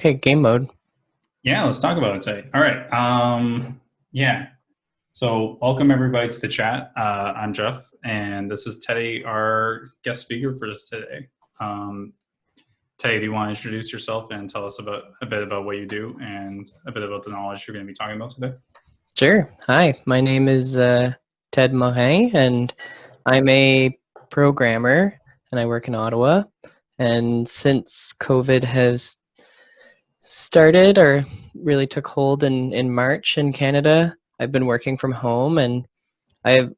Okay, game mode. Yeah, let's talk about it today. All right. Yeah. So welcome everybody to the chat. I'm Jeff, and this is Teddy, our guest speaker for this today. Teddy, do you want to introduce yourself and tell us a bit about what you do and a bit about the knowledge you're going to be talking about today? Sure. Hi, my name is Ted Morin, and I'm a programmer, and I work in Ottawa. And since COVID has started or really took hold in March in Canada, I've been working from home, and I've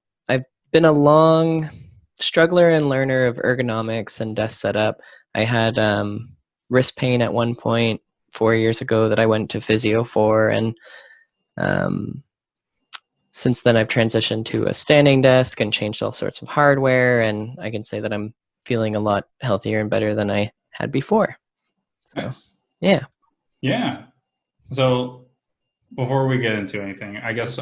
been a long struggler and learner of ergonomics and desk setup. I had wrist pain at one point 4 years ago that I went to physio for, and um, since then I've transitioned to a standing desk and changed all sorts of hardware, and I can say that I'm feeling a lot healthier and better than I had before. So, Nice. yeah. Yeah. So before we get into anything, I guess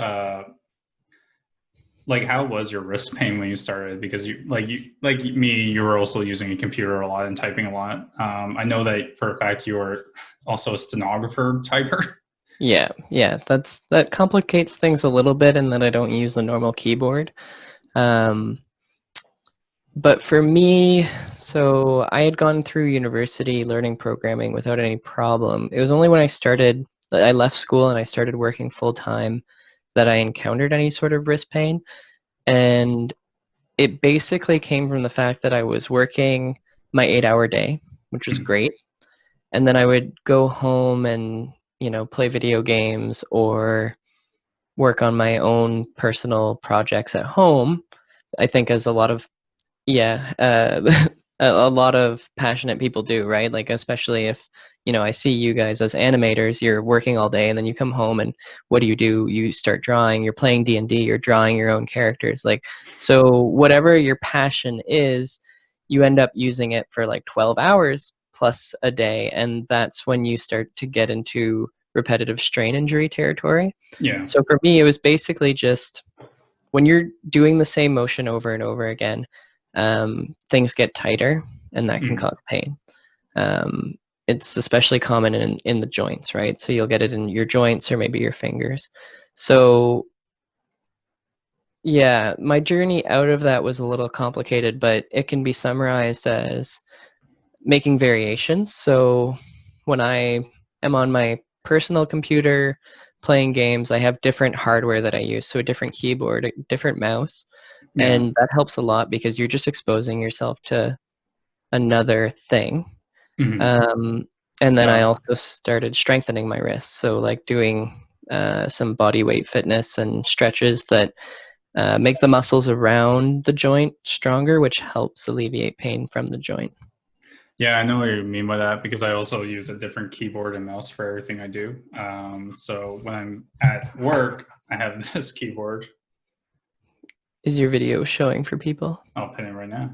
like how was your wrist pain when you started? Because you like me, you were also using a computer a lot and typing a lot. I know that for a fact you are also a stenographer typer. Yeah, that complicates things a little bit in that I don't use a normal keyboard. But for me, so I had gone through university learning programming without any problem. It was only when I left school and I started working full time that I encountered any sort of wrist pain. And it basically came from the fact that I was working my 8-hour day, which was great. And then I would go home and, play video games or work on my own personal projects at home. I think as a lot of a lot of passionate people do, right? Like, especially if, I see you guys as animators, you're working all day and then you come home and what do? You start drawing, you're playing D&D, you're drawing your own characters. Like, so whatever your passion is, you end up using it for like 12 hours plus a day. And that's when you start to get into repetitive strain injury territory. Yeah. So for me, it was basically just when you're doing the same motion over and over again, things get tighter, and that can cause pain. It's especially common in the joints, right? So you'll get it in your joints or maybe your fingers. So yeah, my journey out of that was a little complicated, but it can be summarized as making variations. So when I am on my personal computer playing games, I have different hardware that I use. So a different keyboard, a different mouse. Yeah. And that helps a lot because you're just exposing yourself to another thing. And then I also started strengthening my wrists. So like doing some body weight fitness and stretches that make the muscles around the joint stronger, which helps alleviate pain from the joint. Yeah, I know what you mean by that because I also use a different keyboard and mouse for everything I do. So when I'm at work, I have this keyboard. Is your video showing for people? I'll pin it right now.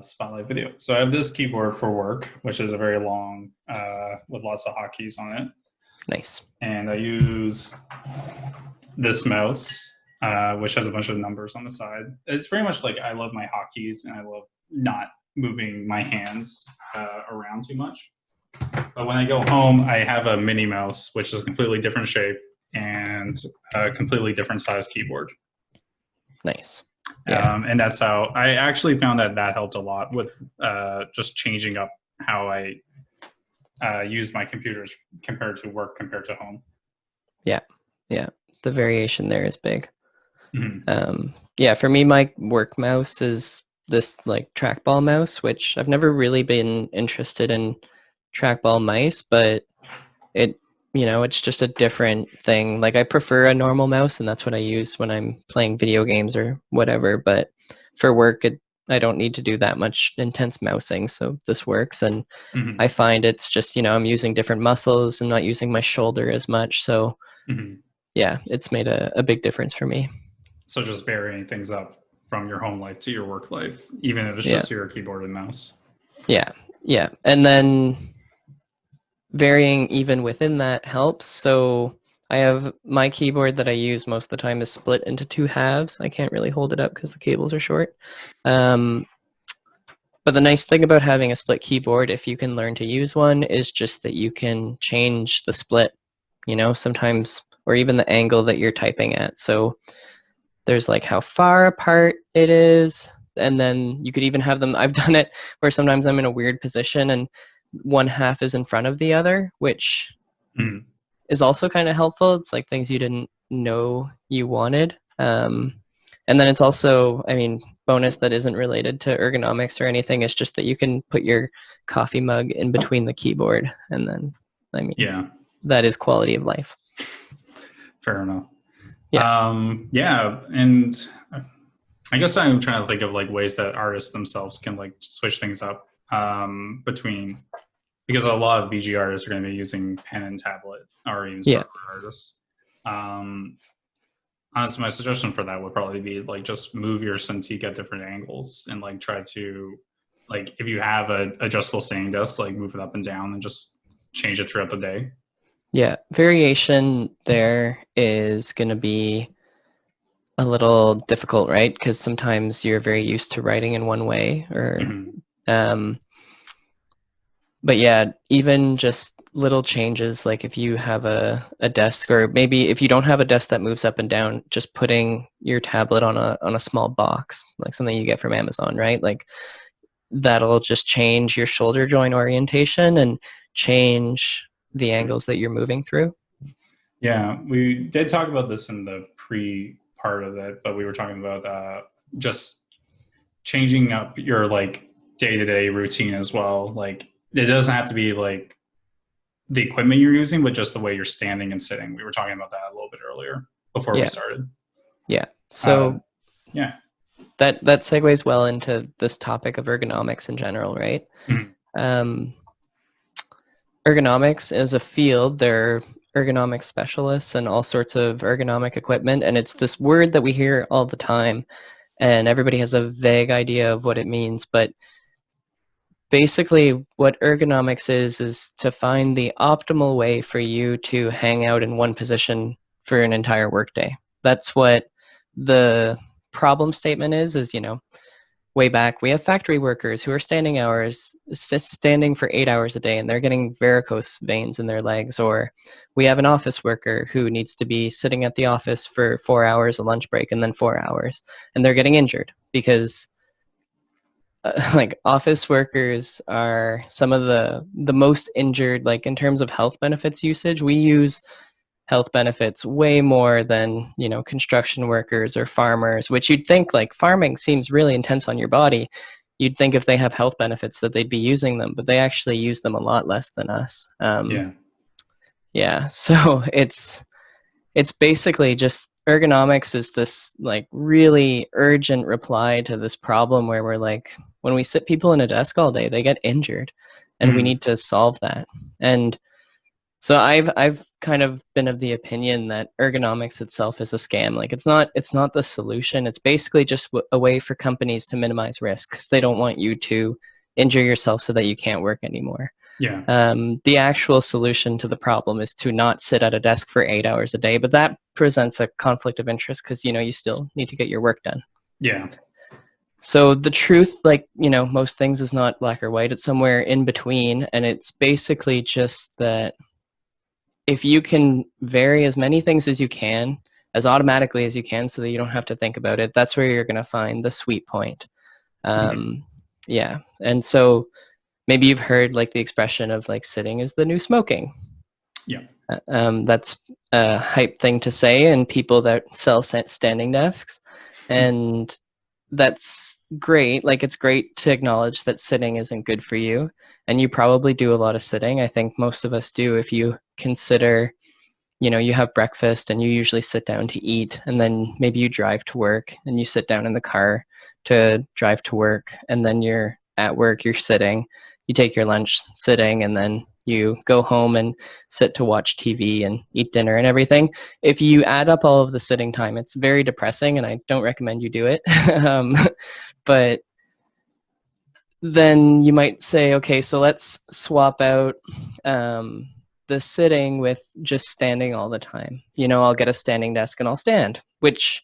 Spotlight video. So I have this keyboard for work, which is a very long, with lots of hotkeys on it. Nice. And I use this mouse, which has a bunch of numbers on the side. It's very much like I love my hotkeys and I love not moving my hands around too much. But when I go home, I have a mini mouse, which is a completely different shape and a completely different size keyboard. Nice. Yeah. And that's how I actually found that helped a lot with just changing up how I use my computers compared to work compared to home. Yeah. The variation there is big. For me, my work mouse is this like trackball mouse, which I've never really been interested in trackball mice, but it's just a different thing. Like I prefer a normal mouse, and that's what I use when I'm playing video games or whatever. But for work, I don't need to do that much intense mousing, so this works. And I find it's just, I'm using different muscles and not using my shoulder as much. So yeah, it's made a big difference for me. So just varying things up from your home life to your work life, even if it's just your keyboard and mouse. Yeah. And then varying even within that helps. So I have my keyboard that I use most of the time is split into two halves. I can't really hold it up because the cables are short. But the nice thing about having a split keyboard, if you can learn to use one, is just that you can change the split, sometimes, or even the angle that you're typing at. So there's like how far apart it is, and then you could even have them, I've done it where sometimes I'm in a weird position and one half is in front of the other, which is also kind of helpful. It's like things you didn't know you wanted. And then it's also, bonus that isn't related to ergonomics or anything. It's just that you can put your coffee mug in between the keyboard, and then, that is quality of life. Fair enough. Yeah. And I guess I'm trying to think of like ways that artists themselves can like switch things up between, because a lot of BG artists are going to be using pen and tablet, or even software artists. Honestly, my suggestion for that would probably be like just move your Cintiq at different angles and like try to, like, if you have a adjustable standing desk, like move it up and down and just change it throughout the day. Yeah, variation there is going to be a little difficult, right? Because sometimes you're very used to writing in one way, or but yeah, even just little changes, like if you have a desk, or maybe if you don't have a desk that moves up and down, just putting your tablet on a small box, like something you get from Amazon, right? Like that'll just change your shoulder joint orientation and change the angles that you're moving through. Yeah, we did talk about this in the pre part of it, but we were talking about just changing up your like day-to-day routine as well. Like it doesn't have to be like the equipment you're using, but just the way you're standing and sitting. We were talking about that a little bit earlier before we started. Yeah. So yeah, that segues well into this topic of ergonomics in general, right? Ergonomics is a field. There are ergonomic specialists and all sorts of ergonomic equipment, and it's this word that we hear all the time, and everybody has a vague idea of what it means. But basically what ergonomics is to find the optimal way for you to hang out in one position for an entire workday. That's what the problem statement is, way back, we have factory workers who are standing for 8 hours a day, and they're getting varicose veins in their legs. Or we have an office worker who needs to be sitting at the office for 4 hours, a lunch break, and then 4 hours, and they're getting injured because like office workers are some of the most injured, like in terms of health benefits usage. We use health benefits way more than construction workers or farmers, which you'd think, like, farming seems really intense on your body. You'd think if they have health benefits that they'd be using them, but they actually use them a lot less than us. So it's basically just, ergonomics is this like really urgent reply to this problem where we're like, when we sit people in a desk all day, they get injured, and we need to solve that. And so I've kind of been of the opinion that ergonomics itself is a scam. Like it's not the solution. It's basically just a way for companies to minimize risk, because they don't want you to injure yourself so that you can't work anymore. The actual solution to the problem is to not sit at a desk for 8 hours a day, but that presents a conflict of interest because you still need to get your work done. So the truth, like, most things is not black or white. It's somewhere in between, and it's basically just that if you can vary as many things as you can, as automatically as you can, so that you don't have to think about it, that's where you're going to find the sweet point. Yeah. And so maybe you've heard like the expression of like sitting is the new smoking. That's a hype thing to say, and people that sell standing desks. And that's great. Like, it's great to acknowledge that sitting isn't good for you. And you probably do a lot of sitting. I think most of us do. If you consider, you have breakfast and you usually sit down to eat, and then maybe you drive to work and you sit down in the car to drive to work, and then you're at work, you're sitting, you take your lunch sitting, and then you go home and sit to watch TV and eat dinner and everything. If you add up all of the sitting time, it's very depressing, and I don't recommend you do it. But then you might say, okay, so let's swap out the sitting with just standing all the time. I'll get a standing desk and I'll stand, which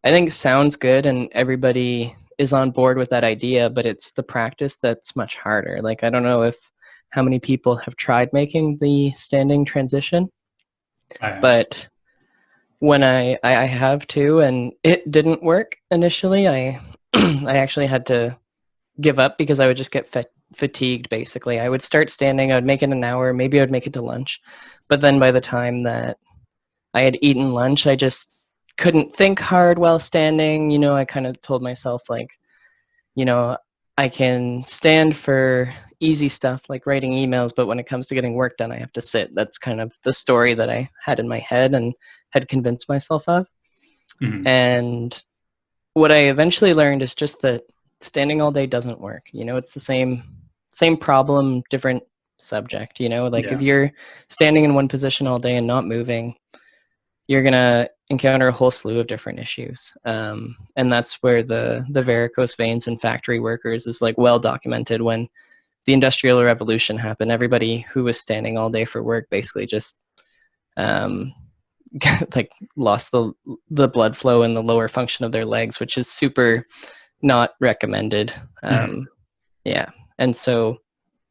I think sounds good, and everybody is on board with that idea, but it's the practice that's much harder. Like, I don't know how many people have tried making the standing transition, but when I have too, and it didn't work initially. I I actually had to give up because I would just get fatigued. Basically, I would start standing. I would make it an hour. Maybe I would make it to lunch, but then by the time that I had eaten lunch, I just couldn't think hard while standing. You know, I kind of told myself, like, you know, I can stand for easy stuff like writing emails, but when it comes to getting work done, I have to sit. That's kind of the story that I had in my head and had convinced myself of. Mm-hmm. And what I eventually learned is just that standing all day doesn't work. You know, it's the same problem, different subject. You know, like if you're standing in one position all day and not moving, you're gonna encounter a whole slew of different issues, and that's where the varicose veins in factory workers is like well documented. When the Industrial Revolution happened, everybody who was standing all day for work basically just like lost the blood flow in the lower function of their legs, which is super not recommended. Yeah, and so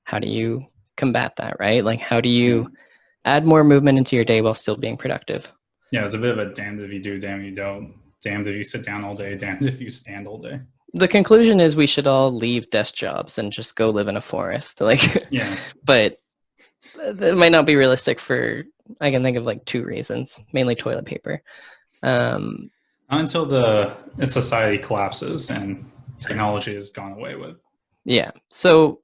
how do you combat that, right? Like, how do you add more movement into your day while still being productive? Yeah, it's a bit of a damned if you do, damned if you don't. Damned if you sit down all day, damned if you stand all day. The conclusion is we should all leave desk jobs and just go live in a forest. Like, yeah, but that might not be realistic for, I can think of like two reasons, mainly toilet paper. Until the society collapses and technology is gone away with. Yeah. So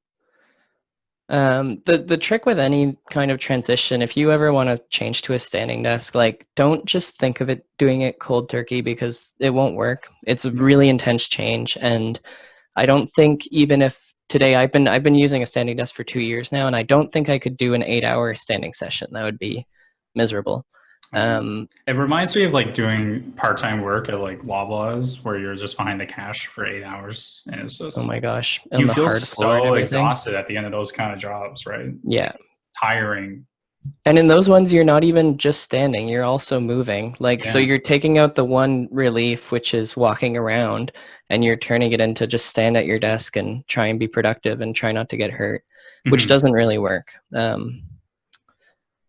the trick with any kind of transition, if you ever want to change to a standing desk, like, don't just think of it doing it cold turkey, because it won't work. It's a really intense change, and I don't think, even if today I've been using a standing desk for 2 years now, and I don't think I could do an 8-hour standing session. That would be miserable. It reminds me of like doing part-time work at like Loblaws, where you're just behind the cash for 8 hours, and it's just, oh my gosh, you feel so exhausted at the end of those kind of jobs, right? Yeah, tiring. And in those ones, you're not even just standing, you're also moving. Like, so you're taking out the one relief, which is walking around, and you're turning it into just stand at your desk and try and be productive and try not to get hurt, which doesn't really work.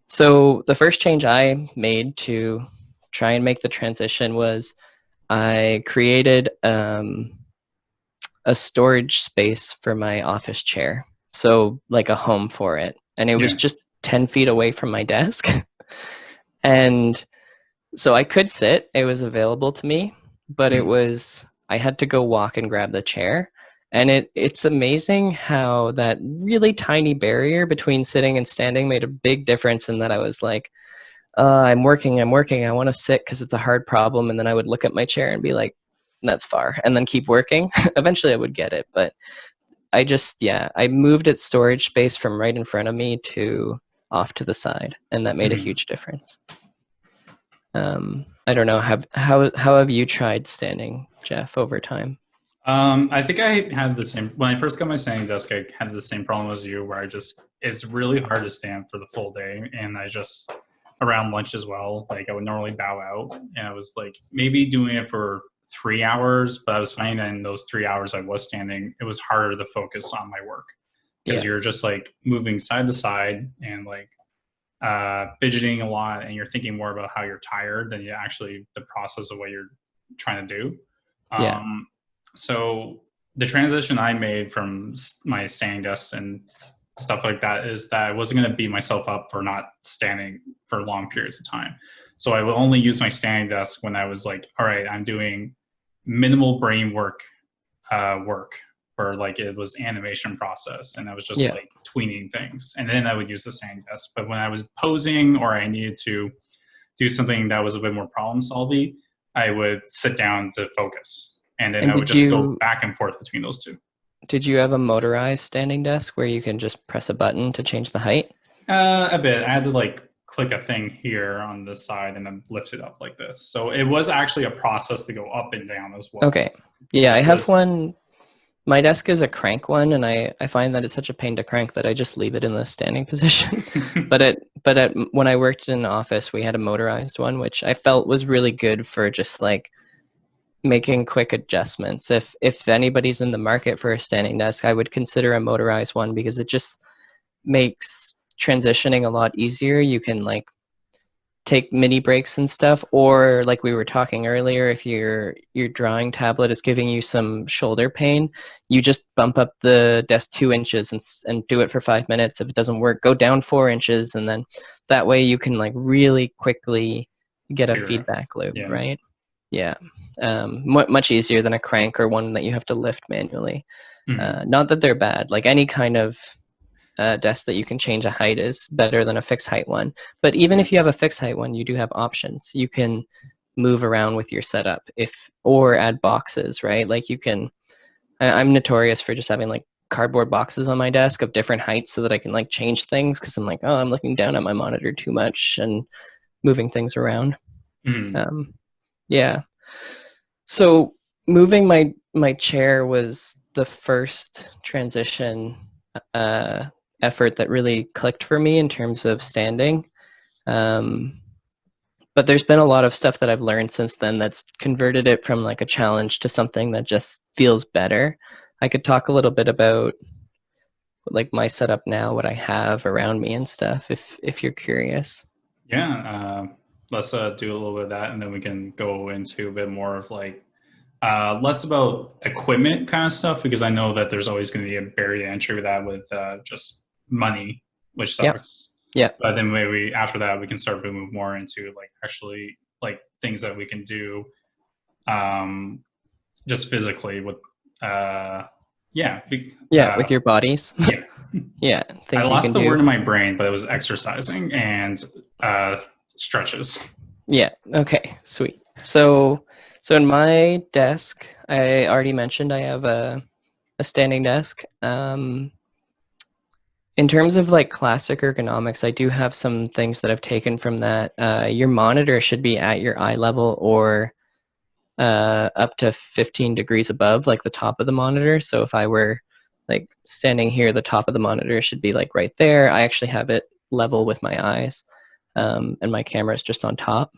So the first change I made to try and make the transition was I created a storage space for my office chair. So like a home for it. And it was just 10 feet away from my desk. And so I could sit, it was available to me, but I had to go walk and grab the chair. And it's amazing how that really tiny barrier between sitting and standing made a big difference in that. I was like, I'm working, I want to sit because it's a hard problem. And then I would look at my chair and be like, that's far, and then keep working. Eventually I would get it, but I moved its storage space from right in front of me to off to the side, and that made a huge difference. I don't know, how have you tried standing, Jeff, over time? I think I had the same, when I first got my standing desk, I had the same problem as you, where it's really hard to stand for the full day. And I just, around lunch as well, like I would normally bow out, and I was like maybe doing it for 3 hours, but I was finding that in those 3 hours I was standing, it was harder to focus on my work, because you're just like moving side to side and like fidgeting a lot, and you're thinking more about how you're tired than you actually the process of what you're trying to do. So the transition I made from my standing desk and stuff like that is that I wasn't going to beat myself up for not standing for long periods of time. So I would only use my standing desk when I was like, all right, I'm doing minimal brain work, where like it was animation process, and I was just like tweening things. And then I would use the standing desk. But when I was posing, or I needed to do something that was a bit more problem solving, I would sit down to focus. And then I would just go back and forth between those two. Did you have a motorized standing desk where you can just press a button to change the height? A bit. I had to like click a thing here on the side and then lift it up like this. So it was actually a process to go up and down as well. Okay. Yeah, I have one. My desk is a crank one, and I find that it's such a pain to crank that I just leave it in the standing position. But when I worked in an office, we had a motorized one, which I felt was really good for just like making quick adjustments. If anybody's in the market for a standing desk, I would consider a motorized one because it just makes transitioning a lot easier. You can like take mini breaks and stuff, or like we were talking earlier, if your drawing tablet is giving you some shoulder pain, you just bump up the desk 2 inches and do it for 5 minutes. If it doesn't work, go down 4 inches, and then that way you can like really quickly get a feedback loop. Yeah. Right? Yeah. Much easier than a crank or one that you have to lift manually. Not that they're bad. Like any kind of desk that you can change a height is better than a fixed height one. But even if you have a fixed height one, you do have options. You can move around with your setup or add boxes, right? Like you can. I'm notorious for just having like cardboard boxes on my desk of different heights so that I can like change things, because I'm like, oh, I'm looking down at my monitor too much and moving things around. Yeah. So moving my chair was the first transition effort that really clicked for me in terms of standing. But there's been a lot of stuff that I've learned since then that's converted it from like a challenge to something that just feels better. I could talk a little bit about like my setup now, what I have around me and stuff, if you're curious. Yeah, let's do a little bit of that, and then we can go into a bit more of like less about equipment kind of stuff, because I know that there's always going to be a barrier to entry with that, with just money, which sucks. Yeah. But then maybe after that we can start to move more into like actually like things that we can do just physically with with your bodies. Yeah. Yeah, I things you lost can the do. word in my brain, but it was exercising and stretches. Yeah. Okay. Sweet. So in my desk, I already mentioned I have a standing desk. In terms of like classic ergonomics, I do have some things that I've taken from that. Your monitor should be at your eye level or up to 15 degrees above, like the top of the monitor. So if I were like standing here, the top of the monitor should be like right there. I actually have it level with my eyes, and my camera is just on top.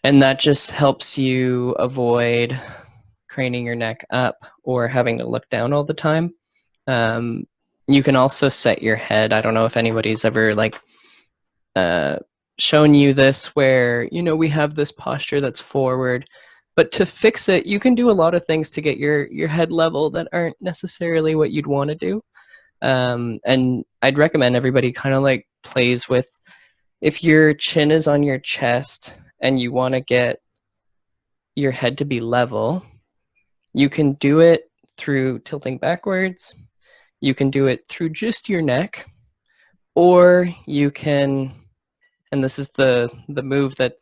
And that just helps you avoid craning your neck up or having to look down all the time. You can also set your head. I don't know if anybody's ever like shown you this, where we have this posture that's forward, but to fix it, you can do a lot of things to get your head level that aren't necessarily what you'd want to do. And I'd recommend everybody kind of like plays with, if your chin is on your chest and you want to get your head to be level, you can do it through tilting backwards. You can do it through just your neck, or you can, and this is the move that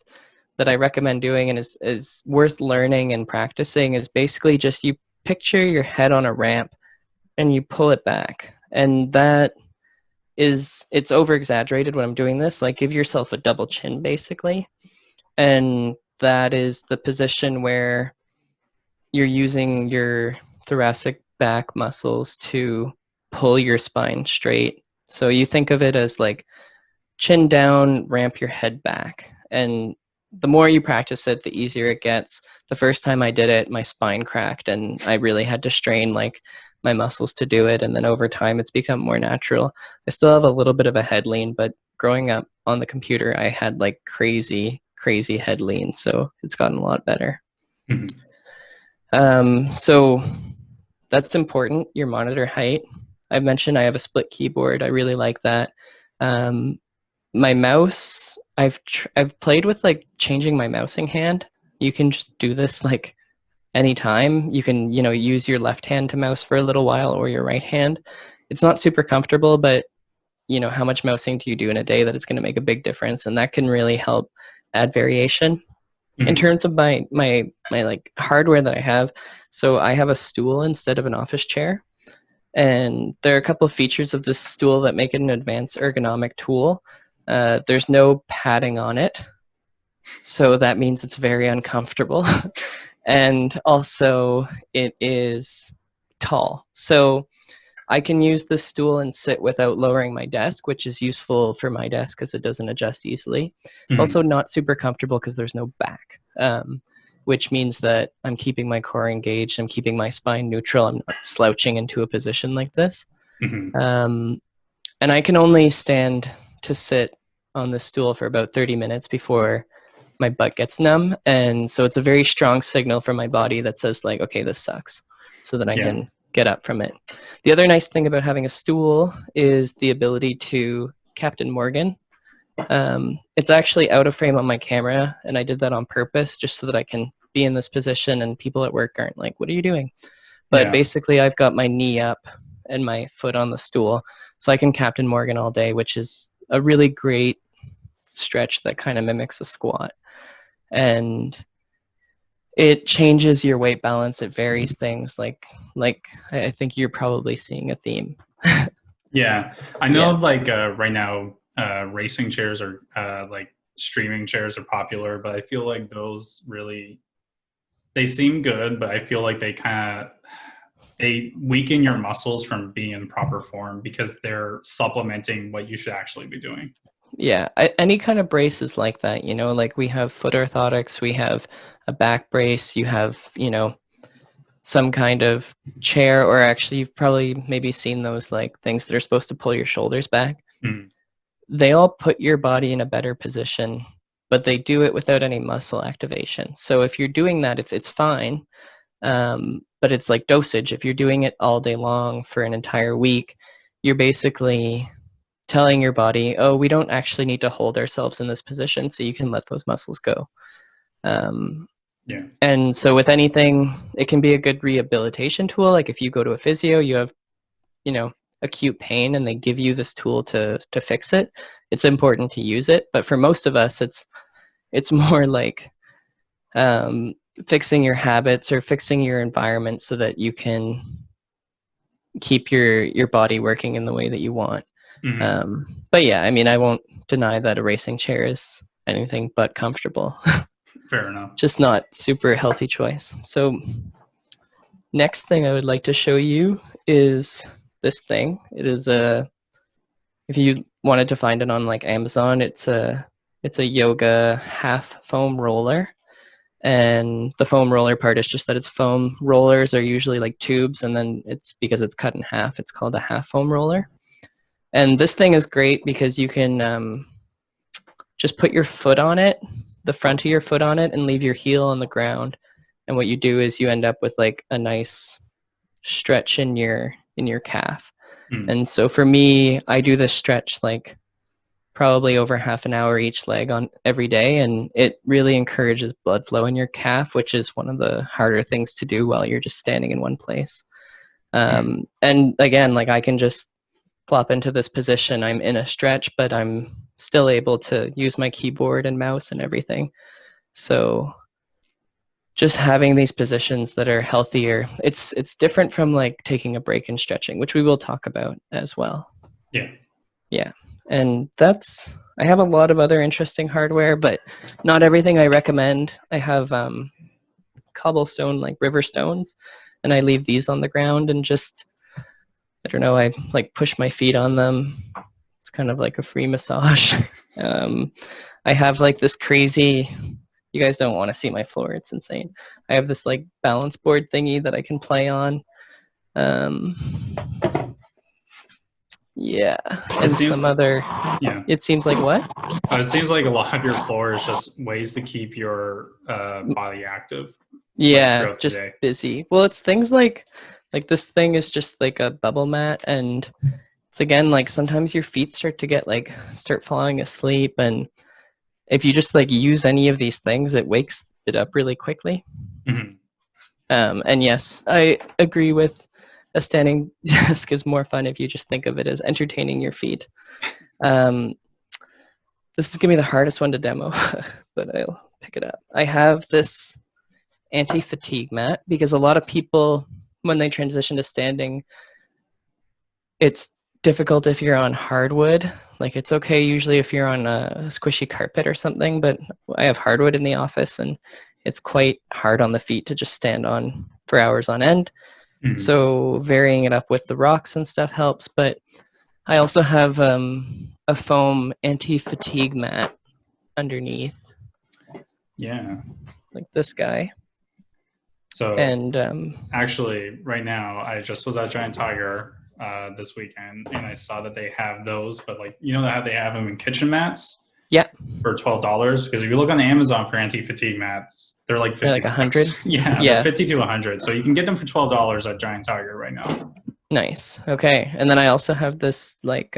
I recommend doing and is worth learning and practicing, is basically just you picture your head on a ramp and you pull it back. And that it's over exaggerated when I'm doing this. Like, give yourself a double chin basically. And that is the position where you're using your thoracic back muscles to pull your spine straight. So you think of it as like chin down, ramp your head back. And the more you practice it, the easier it gets. The first time I did it, my spine cracked and I really had to strain like my muscles to do it. And then over time, it's become more natural. I still have a little bit of a head lean, but growing up on the computer, I had like crazy head lean. So it's gotten a lot better. So that's important, your monitor height. I mentioned I have a split keyboard. I really like that. My mouse, I've played with like changing my mousing hand. You can just do this like anytime. You can, use your left hand to mouse for a little while, or your right hand. It's not super comfortable, but how much mousing do you do in a day that it's going to make a big difference, and that can really help add variation. In terms of my like hardware that I have, so I have a stool instead of an office chair, and there are a couple of features of this stool that make it an advanced ergonomic tool. There's no padding on it, so that means it's very uncomfortable. And also it is tall, so I can use this stool and sit without lowering my desk, which is useful for my desk because it doesn't adjust easily. It's also not super comfortable because there's no back. which means that I'm keeping my core engaged, I'm keeping my spine neutral, I'm not slouching into a position like this. And I can only stand to sit on the stool for about 30 minutes before my butt gets numb. And so it's a very strong signal from my body that says like, okay, this sucks, so that I can get up from it. The other nice thing about having a stool is the ability to Captain Morgan. It's actually out of frame on my camera, and I did that on purpose just so that I can be in this position and people at work aren't like, what are you doing? But basically I've got my knee up and my foot on the stool, so I can Captain Morgan all day, which is a really great stretch that kind of mimics a squat. And it changes your weight balance. It varies things. Like I think you're probably seeing a theme. Yeah, I know. Like right now, racing chairs are like streaming chairs are popular, but I feel like those really, they seem good, but I feel like they weaken your muscles from being in proper form because they're supplementing what you should actually be doing. Yeah, any kind of brace is like that, you know, like we have foot orthotics, we have a back brace, you have, you know, some kind of chair, or actually you've probably maybe seen those like things that are supposed to pull your shoulders back. They all put your body in a better position, but they do it without any muscle activation. So if you're doing that, it's fine, but it's like dosage. If you're doing it all day long for an entire week, you're basically telling your body, oh, we don't actually need to hold ourselves in this position, so you can let those muscles go. And so with anything, it can be a good rehabilitation tool. Like if you go to a physio, you have, you know, acute pain and they give you this tool to fix it. It's important to use it. But for most of us, it's more like fixing your habits or fixing your environment so that you can keep your body working in the way that you want. But yeah, I mean, I won't deny that a racing chair is anything but comfortable. Fair enough. Just not super healthy choice. So next thing I would like to show you is this thing. It is if you wanted to find it on like Amazon, it's a yoga half foam roller. And the foam roller part is just that it's foam. Rollers are usually like tubes, and then it's because it's cut in half, it's called a half foam roller. And this thing is great because you can just put your foot on it, the front of your foot on it, and leave your heel on the ground. And what you do is you end up with like a nice stretch in your calf. And so for me, I do this stretch like probably over half an hour each leg on every day, and it really encourages blood flow in your calf, which is one of the harder things to do while you're just standing in one place. And again, like I can just plop into this position, I'm in a stretch, but I'm still able to use my keyboard and mouse and everything. So just having these positions that are healthier, it's different from like taking a break and stretching, which we will talk about as well. Yeah. And I have a lot of other interesting hardware, but not everything I recommend. I have cobblestone, like river stones, and I leave these on the ground and just, I don't know, I like push my feet on them. It's kind of like a free massage. I have like this crazy, you guys don't want to see my floor, it's insane. I have this like balance board thingy that I can play on. Yeah, and some other. Yeah. It seems like what? It seems like a lot of your floor is just ways to keep your body active. Yeah, like, just busy. Well, it's things like this thing is just like a bubble mat, and it's again like sometimes your feet start falling asleep, and if you just like use any of these things, it wakes it up really quickly. And yes, I agree with a standing desk is more fun if you just think of it as entertaining your feet. This is gonna be the hardest one to demo, but I'll pick it up. I have this anti-fatigue mat because a lot of people, when they transition to standing, it's difficult if you're on hardwood. Like it's okay usually if you're on a squishy carpet or something, but I have hardwood in the office and it's quite hard on the feet to just stand on for hours on end. So varying it up with the rocks and stuff helps, but I also have a foam anti-fatigue mat underneath. Yeah. like this guy. So And actually, right now, I just was at Giant Tiger this weekend, and I saw that they have those, but like how they have them in kitchen mats. Yeah. For $12, because if you look on Amazon for anti-fatigue mats, they're like 50 they're like 100. Yeah, they're 50 to 100. So you can get them for $12 at Giant Tiger right now. Nice. Okay. And then I also have this like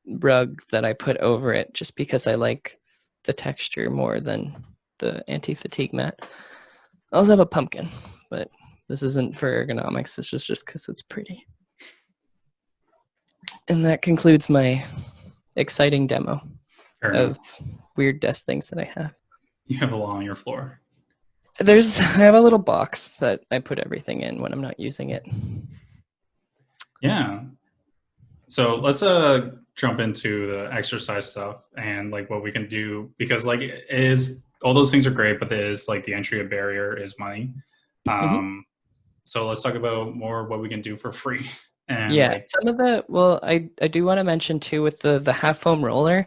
rug that I put over it just because I like the texture more than the anti-fatigue mat. I also have a pumpkin, but this isn't for ergonomics. It's just because it's pretty. And that concludes my exciting demo of weird desk things that I have. You have a lot on your floor. I have a little box that I put everything in when I'm not using it. Yeah. So let's jump into the exercise stuff and like what we can do, because like it is, all those things are great, but there is like the entry barrier is money. So let's talk about more what we can do for free. And yeah, some of the, well, I do want to mention too with the half foam roller,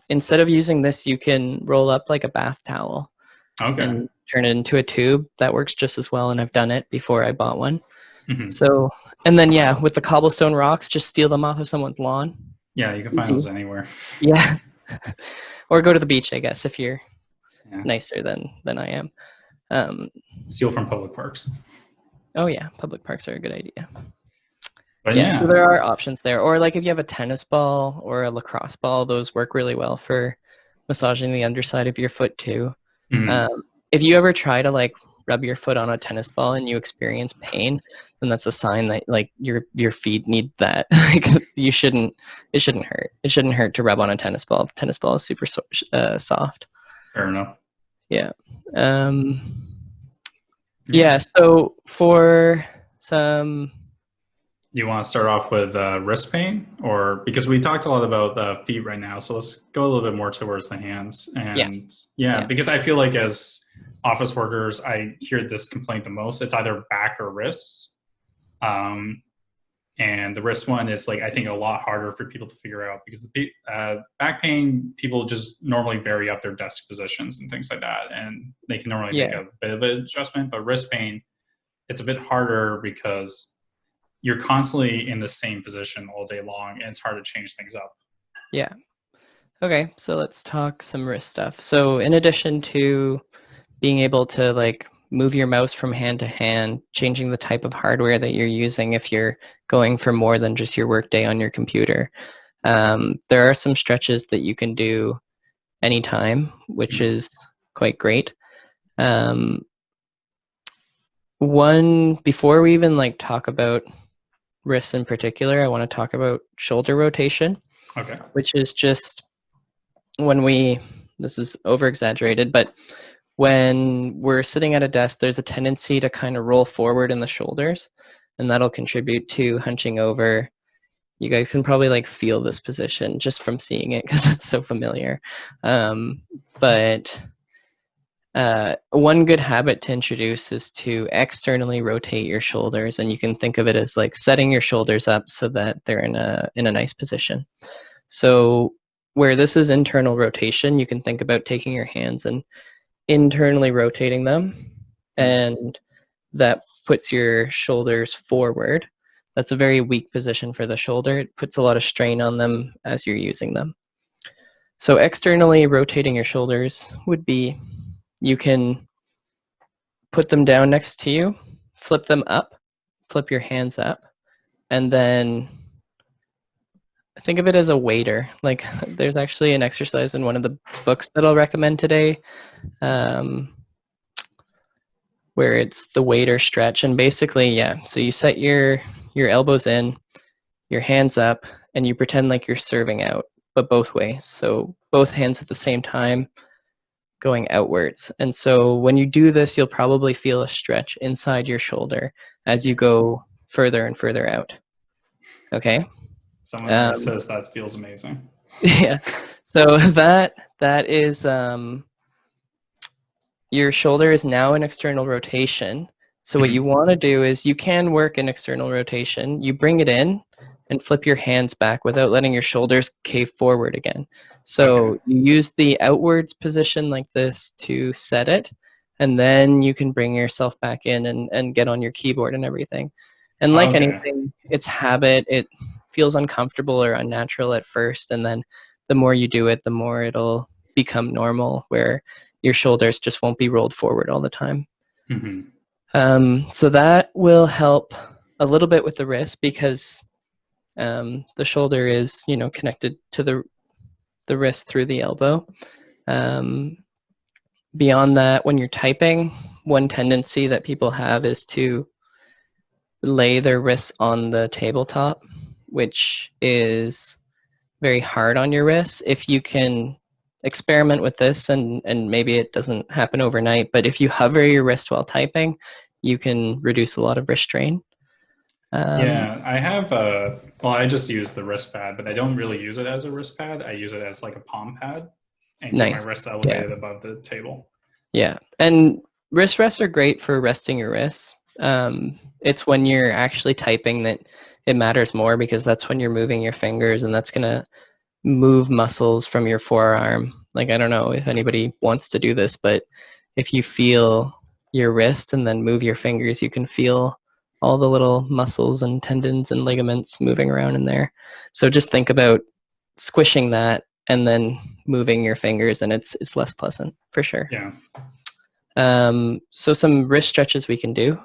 instead of using this, you can roll up like a bath towel and turn it into a tube. That works just as well, and I've done it before I bought one. So, and then yeah, with the cobblestone rocks, just steal them off of someone's lawn. Yeah, you can find those anywhere. Yeah. Or go to the beach, I guess, if you're nicer than I am. Steal from public parks. Oh yeah, public parks are a good idea. But yeah, so there are options there. Or like if you have a tennis ball or a lacrosse ball, those work really well for massaging the underside of your foot too. If you ever try to like rub your foot on a tennis ball and you experience pain, then that's a sign that like your feet need that. Like it shouldn't hurt. It shouldn't hurt to rub on a tennis ball. Tennis ball is super soft. Fair enough. Yeah. Yeah, so for some... You want to start off with wrist pain, or because we talked a lot about the feet right now, so let's go a little bit more towards the hands. And because I feel like as office workers, I hear this complaint the most. It's either back or wrists. And the wrist one is like, I think a lot harder for people to figure out, because the back pain, people just normally vary up their desk positions and things like that, and they can normally make a bit of an adjustment. But wrist pain, it's a bit harder because you're constantly in the same position all day long, and it's hard to change things up. Yeah. Okay, so let's talk some wrist stuff. So in addition to being able to like move your mouse from hand to hand, changing the type of hardware that you're using if you're going for more than just your workday on your computer, there are some stretches that you can do anytime, which is quite great. One, before we even like talk about wrists in particular, I want to talk about shoulder rotation, which is just when this is over exaggerated, but when we're sitting at a desk, there's a tendency to kind of roll forward in the shoulders, and that'll contribute to hunching over. You guys can probably like feel this position just from seeing it because it's so familiar. But one good habit to introduce is to externally rotate your shoulders, and you can think of it as like setting your shoulders up so that they're in a nice position. So where this is internal rotation, you can think about taking your hands and internally rotating them, and that puts your shoulders forward. That's a very weak position for the shoulder. It puts a lot of strain on them as you're using them. So externally rotating your shoulders would be, you can put them down next to you, flip them up, flip your hands up, and then think of it as a waiter. Like there's actually an exercise in one of the books that I'll recommend today, where it's the waiter stretch. And basically, so you set your elbows in, your hands up, and you pretend like you're serving out, but both ways. So both hands at the same time going outwards. And so when you do this, you'll probably feel a stretch inside your shoulder as you go further and further out. Okay? Someone there says that feels amazing. Yeah. So that is your shoulder is now in external rotation. So what you want to do is, you can work in external rotation. You bring it in and flip your hands back without letting your shoulders cave forward again. So Okay. you use the outwards position like this to set it, and then you can bring yourself back in and get on your keyboard and everything. And like Okay. anything, it's habit. It feels uncomfortable or unnatural at first, and then the more you do it, the more it'll become normal, where your shoulders just won't be rolled forward all the time. So that will help a little bit with the wrist, because the shoulder is, connected to the wrist through the elbow. Beyond that, when you're typing, one tendency that people have is to lay their wrists on the tabletop, which is very hard on your wrists. If you can experiment with this, and maybe it doesn't happen overnight, but if you hover your wrist while typing, you can reduce a lot of wrist strain. Yeah, I have well, I just use the wrist pad, but I don't really use it as a wrist pad. I use it as like a palm pad and keep my Nice. wrists elevated above the table. Yeah, and wrist rests are great for resting your wrists. It's when you're actually typing that it matters more, because that's when you're moving your fingers, and that's gonna move muscles from your forearm. Like, I don't know if anybody wants to do this, but if you feel your wrist and then move your fingers, you can feel all the little muscles and tendons and ligaments moving around in there. So just think about squishing that and then moving your fingers, and it's less pleasant for sure. Yeah. So some wrist stretches we can do.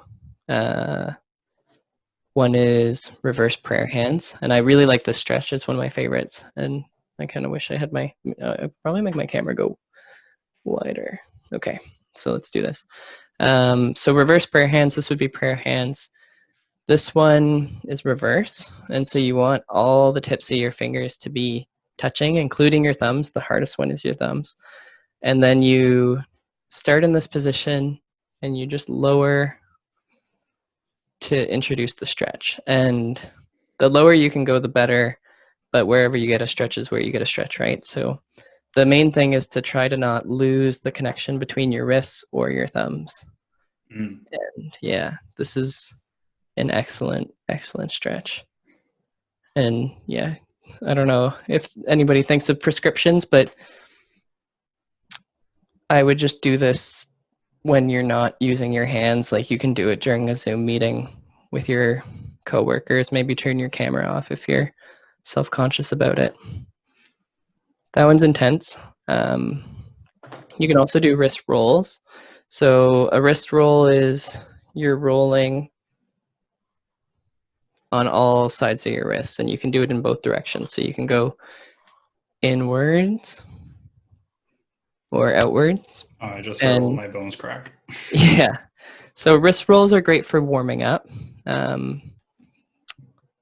One is reverse prayer hands, and I really like this stretch. It's one of my favorites, and I kind of wish I had my, probably make my camera go wider. Okay, so let's do this. So reverse prayer hands, this would be prayer hands. This one is reverse, and so you want all the tips of your fingers to be touching, including your thumbs. The hardest one is your thumbs. And then you start in this position, and you just lower to introduce the stretch. And the lower you can go, the better, but wherever you get a stretch is where you get a stretch, right? So the main thing is to try to not lose the connection between your wrists or your thumbs. And yeah, this is an excellent stretch. And yeah, I don't know if anybody thinks of prescriptions, but I would just do this when you're not using your hands. Like, you can do it during a Zoom meeting with your coworkers. Maybe turn your camera off if you're self-conscious about it. That one's intense. You can also do wrist rolls. So a wrist roll is you're rolling on all sides of your wrist, and you can do it in both directions. So you can go inwards or outwards. Oh, I just heard all my bones crack. Yeah. So wrist rolls are great for warming up.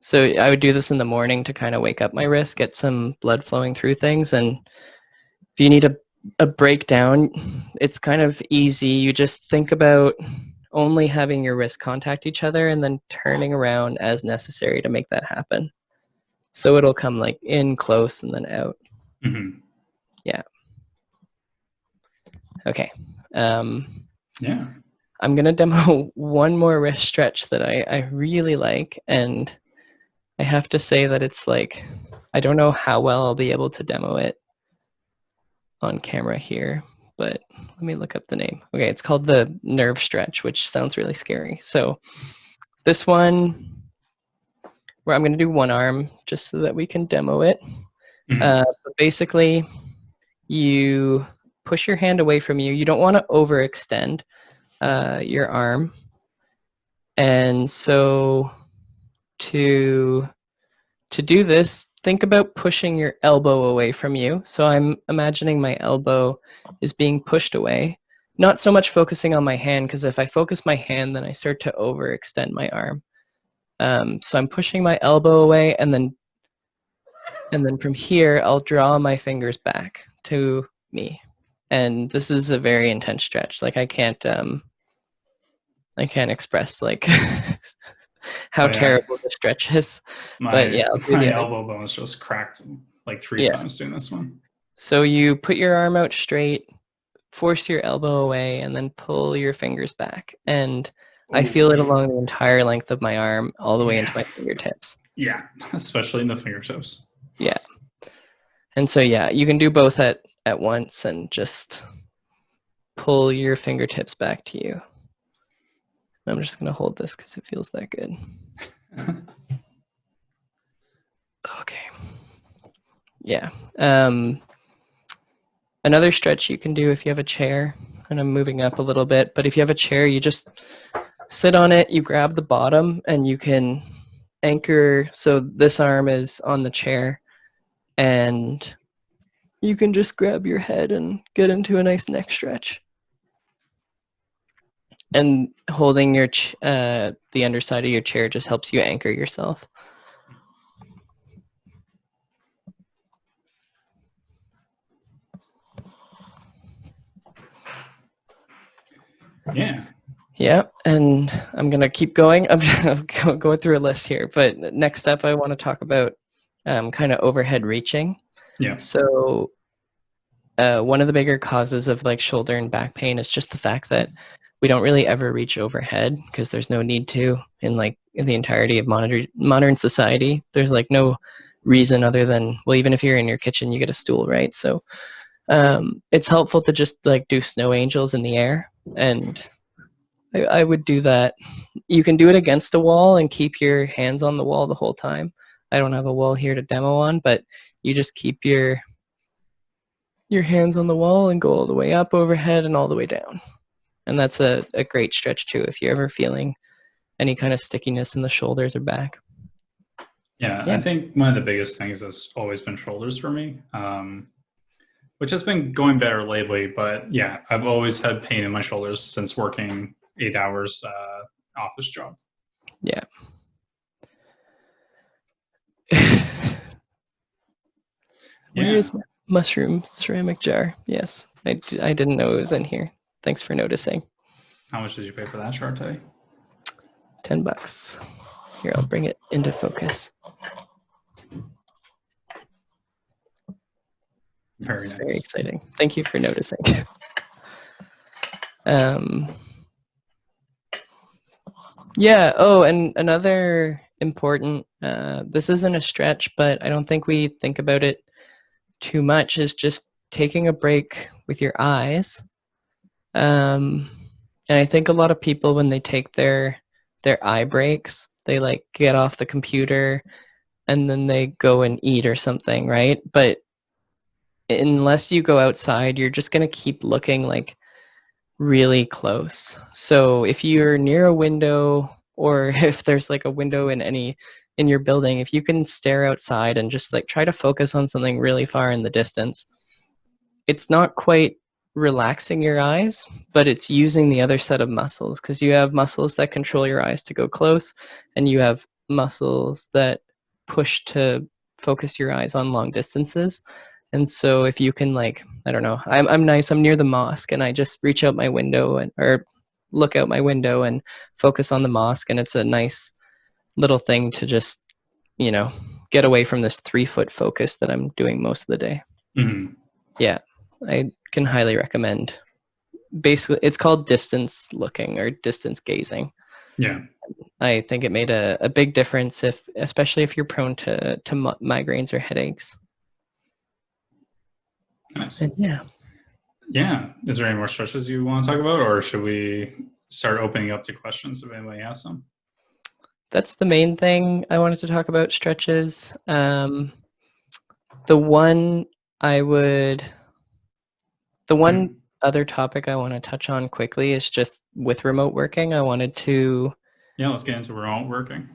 So I would do this in the morning to kind of wake up my wrist, get some blood flowing through things. And if you need a breakdown, it's kind of easy. You just think about only having your wrists contact each other and then turning around as necessary to make that happen. So it'll come like in close and then out. Yeah. Okay. Yeah. I'm going to demo one more wrist stretch that I really like. And I have to say that it's like, I don't know how well I'll be able to demo it on camera here, but let me look up the name. Okay, it's called the nerve stretch, which sounds really scary. So this one, where I'm going to do one arm just so that we can demo it. But basically, you push your hand away from you. You don't want to overextend your arm. And so to do this, think about pushing your elbow away from you. So I'm imagining my elbow is being pushed away, not so much focusing on my hand, because if I focus my hand, then I start to overextend my arm. So I'm pushing my elbow away, and then from here, I'll draw my fingers back to me. And this is a very intense stretch. Like, I can't express like how terrible the stretch is. But yeah, I'll do my the elbow bones just cracked like 3 times doing this one. So you put your arm out straight, force your elbow away, and then pull your fingers back. And I feel it along the entire length of my arm, all the way into my fingertips. Yeah, especially in the fingertips. Yeah. And so, yeah, you can do both at once and just pull your fingertips back to you. I'm just going to hold this because it feels that good. Okay. Yeah. Another stretch you can do if you have a chair, and I'm moving up a little bit, but if you have a chair, you just sit on it, you grab the bottom, and you can anchor. So this arm is on the chair, and you can just grab your head and get into a nice neck stretch. And holding your the underside of your chair just helps you anchor yourself. Yeah. Yeah, and I'm gonna keep going. I'm going through a list here, but next up, I want to talk about kind of overhead reaching. Yeah. So one of the bigger causes of like shoulder and back pain is just the fact that we don't really ever reach overhead because there's no need to in like in the entirety of modern society. There's like no reason other than, well, even if you're in your kitchen, you get a stool, right? So it's helpful to just like do snow angels in the air, and I would do that. You can do it against a wall and keep your hands on the wall the whole time. I don't have a wall here to demo on, but you just keep your hands on the wall and go all the way up overhead and all the way down. And that's a great stretch too if you're ever feeling any kind of stickiness in the shoulders or back. Yeah, Yeah. I think one of the biggest things has always been shoulders for me, which has been going better lately. But yeah, I've always had pain in my shoulders since working 8 hours office job. Yeah. Where is my mushroom ceramic jar? Yes, I didn't know it was in here. Thanks for noticing. How much did you pay for that chart today? $10. Here, I'll bring it into focus. Very It's nice. very exciting. Thank you for noticing. Yeah. Oh, and another important, this isn't a stretch, but I don't think we think about it too much, is just taking a break with your eyes. And I think a lot of people, when they take their eye breaks, they like get off the computer and then they go and eat or something, right? But unless you go outside, you're just going to keep looking like really close. So if you're near a window, or if there's like a window in your building, if you can stare outside and just like try to focus on something really far in the distance, it's not quite relaxing your eyes, but it's using the other set of muscles, because you have muscles that control your eyes to go close, and you have muscles that push to focus your eyes on long distances. And so if you can, like, I don't know, I'm nice, I'm near the mosque, and I just reach out my window or look out my window and focus on the mosque, and it's a nice little thing to just, get away from this 3-foot focus that I'm doing most of the day. Mm-hmm. Yeah, I can highly recommend. Basically, it's called distance looking or distance gazing. Yeah. I think it made a big difference, especially if you're prone to migraines or headaches. Nice. And yeah. Yeah. Is there any more stretches you want to talk about, or should we start opening up to questions if anybody has some? That's the main thing I wanted to talk about, stretches. The one other topic I want to touch on quickly is just with remote working. I wanted to let's get into remote working.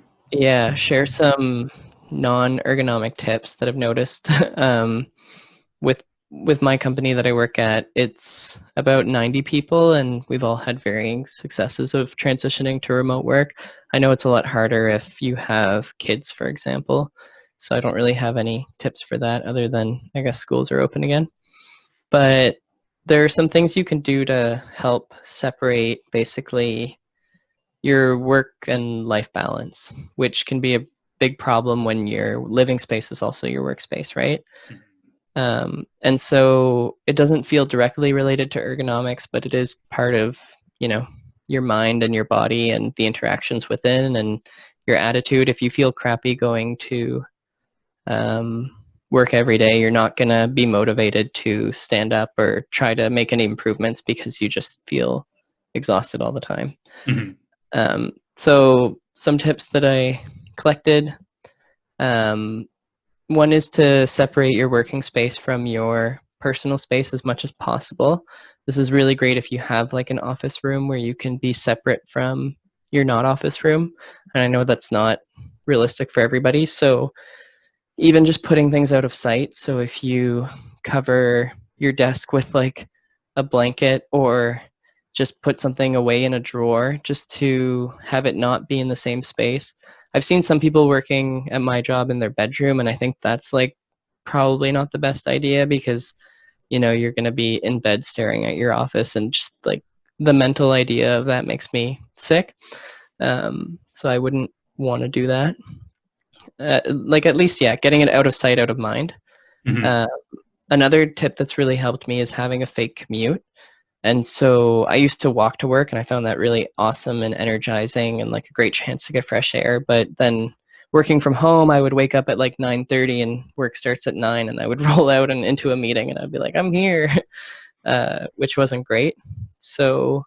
share some non-ergonomic tips that I've noticed. With my company that I work at, it's about 90 people, and we've all had varying successes of transitioning to remote work. I know it's a lot harder if you have kids, for example, so I don't really have any tips for that other than, I guess, schools are open again. But there are some things you can do to help separate basically your work and life balance, which can be a big problem when your living space is also your workspace, right? And so it doesn't feel directly related to ergonomics, but it is part of, your mind and your body and the interactions within and your attitude. If you feel crappy going to work every day, you're not going to be motivated to stand up or try to make any improvements because you just feel exhausted all the time. So some tips that I collected, one is to separate your working space from your personal space as much as possible. This is really great if you have like an office room where you can be separate from your not office room. And I know that's not realistic for everybody. So even just putting things out of sight. So if you cover your desk with like a blanket or just put something away in a drawer just to have it not be in the same space. I've seen some people working at my job in their bedroom, and I think that's like probably not the best idea because, you know, you're going to be in bed staring at your office, and just like the mental idea of that makes me sick. So I wouldn't want to do that. Like at least, yeah, getting it out of sight, out of mind. Another tip that's really helped me is having a fake commute. And so I used to walk to work, and I found that really awesome and energizing and like a great chance to get fresh air. But then working from home, I would wake up at like 9:30 and work starts at 9, and I would roll out and into a meeting and I'd be like, I'm here, which wasn't great. So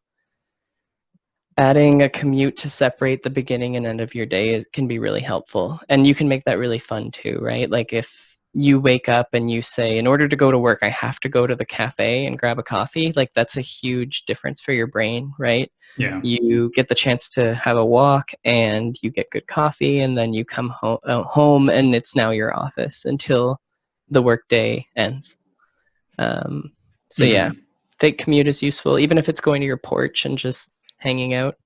adding a commute to separate the beginning and end of your day can be really helpful. And you can make that really fun too, right? Like if you wake up and you say, in order to go to work, I have to go to the cafe and grab a coffee, like that's a huge difference for your brain, right? Yeah. You get the chance to have a walk and you get good coffee, and then you come home and it's now your office until the workday ends. So yeah, fake commute is useful, even if it's going to your porch and just hanging out.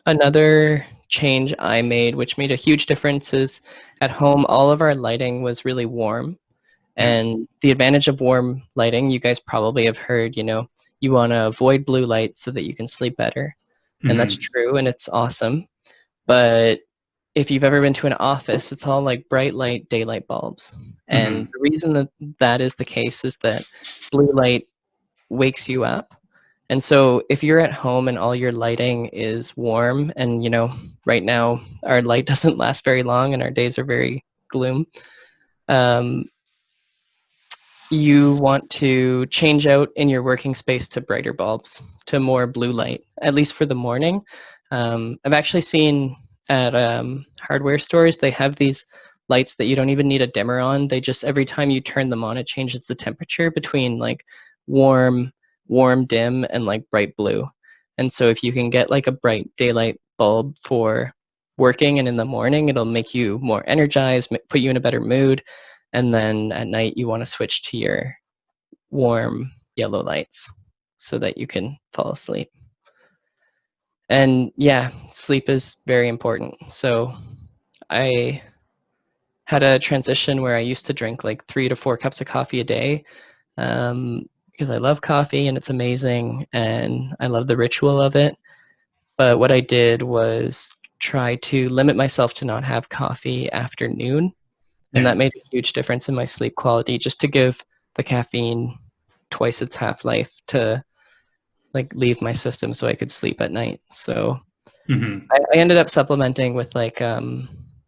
Another change I made, which made a huge difference, is at home, all of our lighting was really warm. And the advantage of warm lighting, you guys probably have heard, you know, you want to avoid blue light so that you can sleep better. And that's true, and it's awesome. But if you've ever been to an office, it's all like bright light daylight bulbs. And the reason that that is the case is that blue light wakes you up. And so if you're at home and all your lighting is warm, and you know, right now our light doesn't last very long and our days are very gloom, you want to change out in your working space to brighter bulbs, to more blue light, at least for the morning. I've actually seen at hardware stores, they have these lights that you don't even need a dimmer on. They just, every time you turn them on, it changes the temperature between like warm, dim, and like bright blue. And so if you can get like a bright daylight bulb for working and in the morning, it'll make you more energized, put you in a better mood. And then at night, you want to switch to your warm yellow lights so that you can fall asleep. And yeah, sleep is very important. So I had a transition where I used to drink like 3 to 4 cups of coffee a day, because I love coffee and it's amazing and I love the ritual of it. But what I did was try to limit myself to not have coffee after noon. And that made a huge difference in my sleep quality, just to give the caffeine twice its half-life to like leave my system so I could sleep at night. So I ended up supplementing with like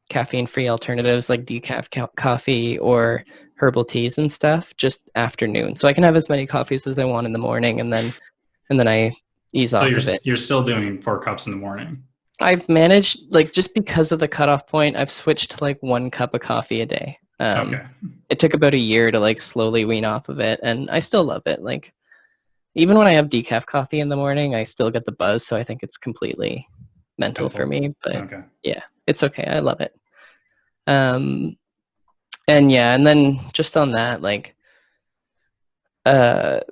caffeine-free alternatives like decaf coffee or herbal teas and stuff just afternoon. So I can have as many coffees as I want in the morning, and then I ease off of it. You're still doing 4 cups in the morning. I've managed, like, just because of the cutoff point, I've switched to like 1 cup of coffee a day. It took about a year to like slowly wean off of it, and I still love it. Like, even when I have decaf coffee in the morning, I still get the buzz, so I think it's completely mental for me. But yeah, it's okay. I love it. And yeah, and then just on that, like,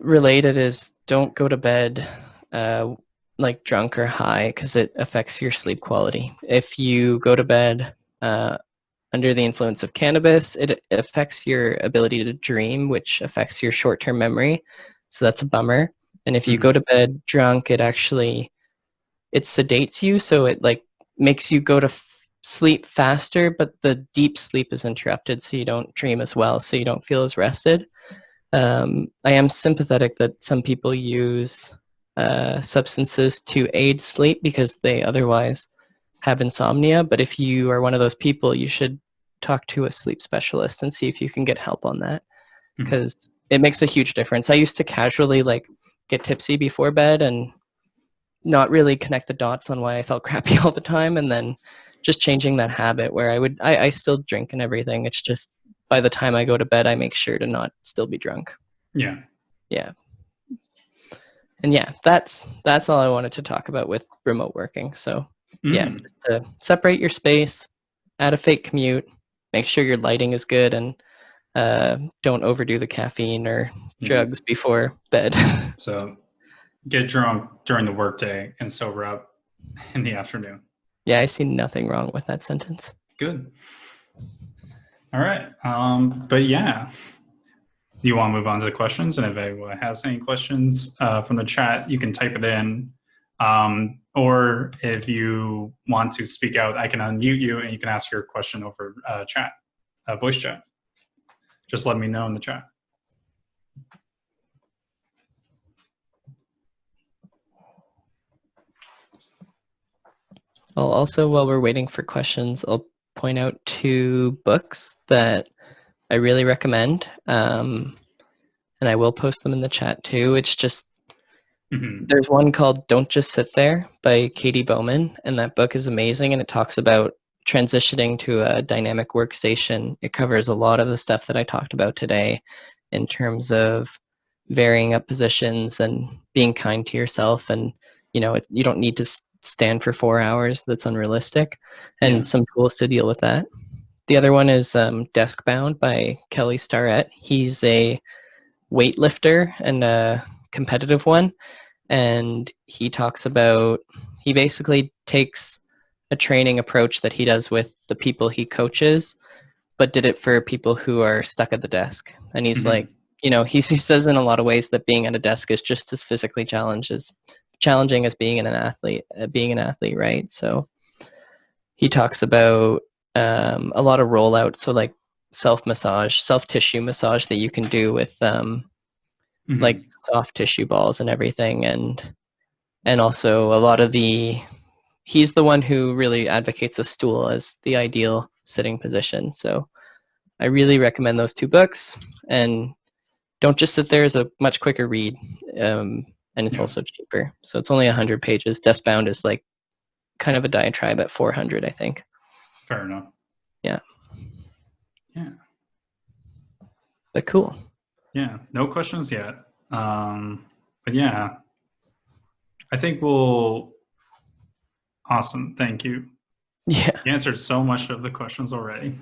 related is don't go to bed like drunk or high, because it affects your sleep quality. If you go to bed under the influence of cannabis, it affects your ability to dream, which affects your short-term memory. So that's a bummer. And if you go to bed drunk, it sedates you, so it like makes you go to sleep faster, but the deep sleep is interrupted, so you don't dream as well, so you don't feel as rested. I am sympathetic that some people use substances to aid sleep because they otherwise have insomnia. But if you are one of those people, you should talk to a sleep specialist and see if you can get help on that, because it makes a huge difference. I used to casually like get tipsy before bed and not really connect the dots on why I felt crappy all the time, and then just changing that habit where I still drink and everything. It's just by the time I go to bed, I make sure to not still be drunk. Yeah. Yeah. And yeah, that's all I wanted to talk about with remote working. So yeah, just to separate your space, add a fake commute, make sure your lighting is good, and don't overdo the caffeine or drugs before bed. So get drunk during the workday and sober up in the afternoon. Yeah, I see nothing wrong with that sentence. Good. All right. But yeah, do you want to move on to the questions? And if anyone has any questions from the chat, you can type it in. Or if you want to speak out, I can unmute you and you can ask your question over chat, voice chat. Just let me know in the chat. Also, while we're waiting for questions, I'll point out 2 books that I really recommend. And I will post them in the chat too. It's just, there's one called Don't Just Sit There by Katy Bowman, and that book is amazing, and it talks about transitioning to a dynamic workstation. It covers a lot of the stuff that I talked about today in terms of varying up positions and being kind to yourself, and you don't need to stand for 4 hours. That's unrealistic, and some tools to deal with that. The other one is Deskbound by Kelly Starett. He's a weightlifter and a competitive one, and he basically takes a training approach that he does with the people he coaches, but did it for people who are stuck at the desk. And he's like, he says in a lot of ways that being at a desk is just as physically challenging as being an athlete, right? So he talks about a lot of rollouts, so like self-massage, self-tissue massage that you can do with like soft tissue balls and everything, and also a lot of he's the one who really advocates a stool as the ideal sitting position. So I really recommend those 2 books, and Don't Just Sit There is a much quicker read, and it's also cheaper. So it's only 100 pages. Deskbound is like kind of a diatribe at 400, I think. Fair enough. Yeah. Yeah. But cool. Yeah. No questions yet. But yeah, I think awesome. Thank you. Yeah. You answered so much of the questions already.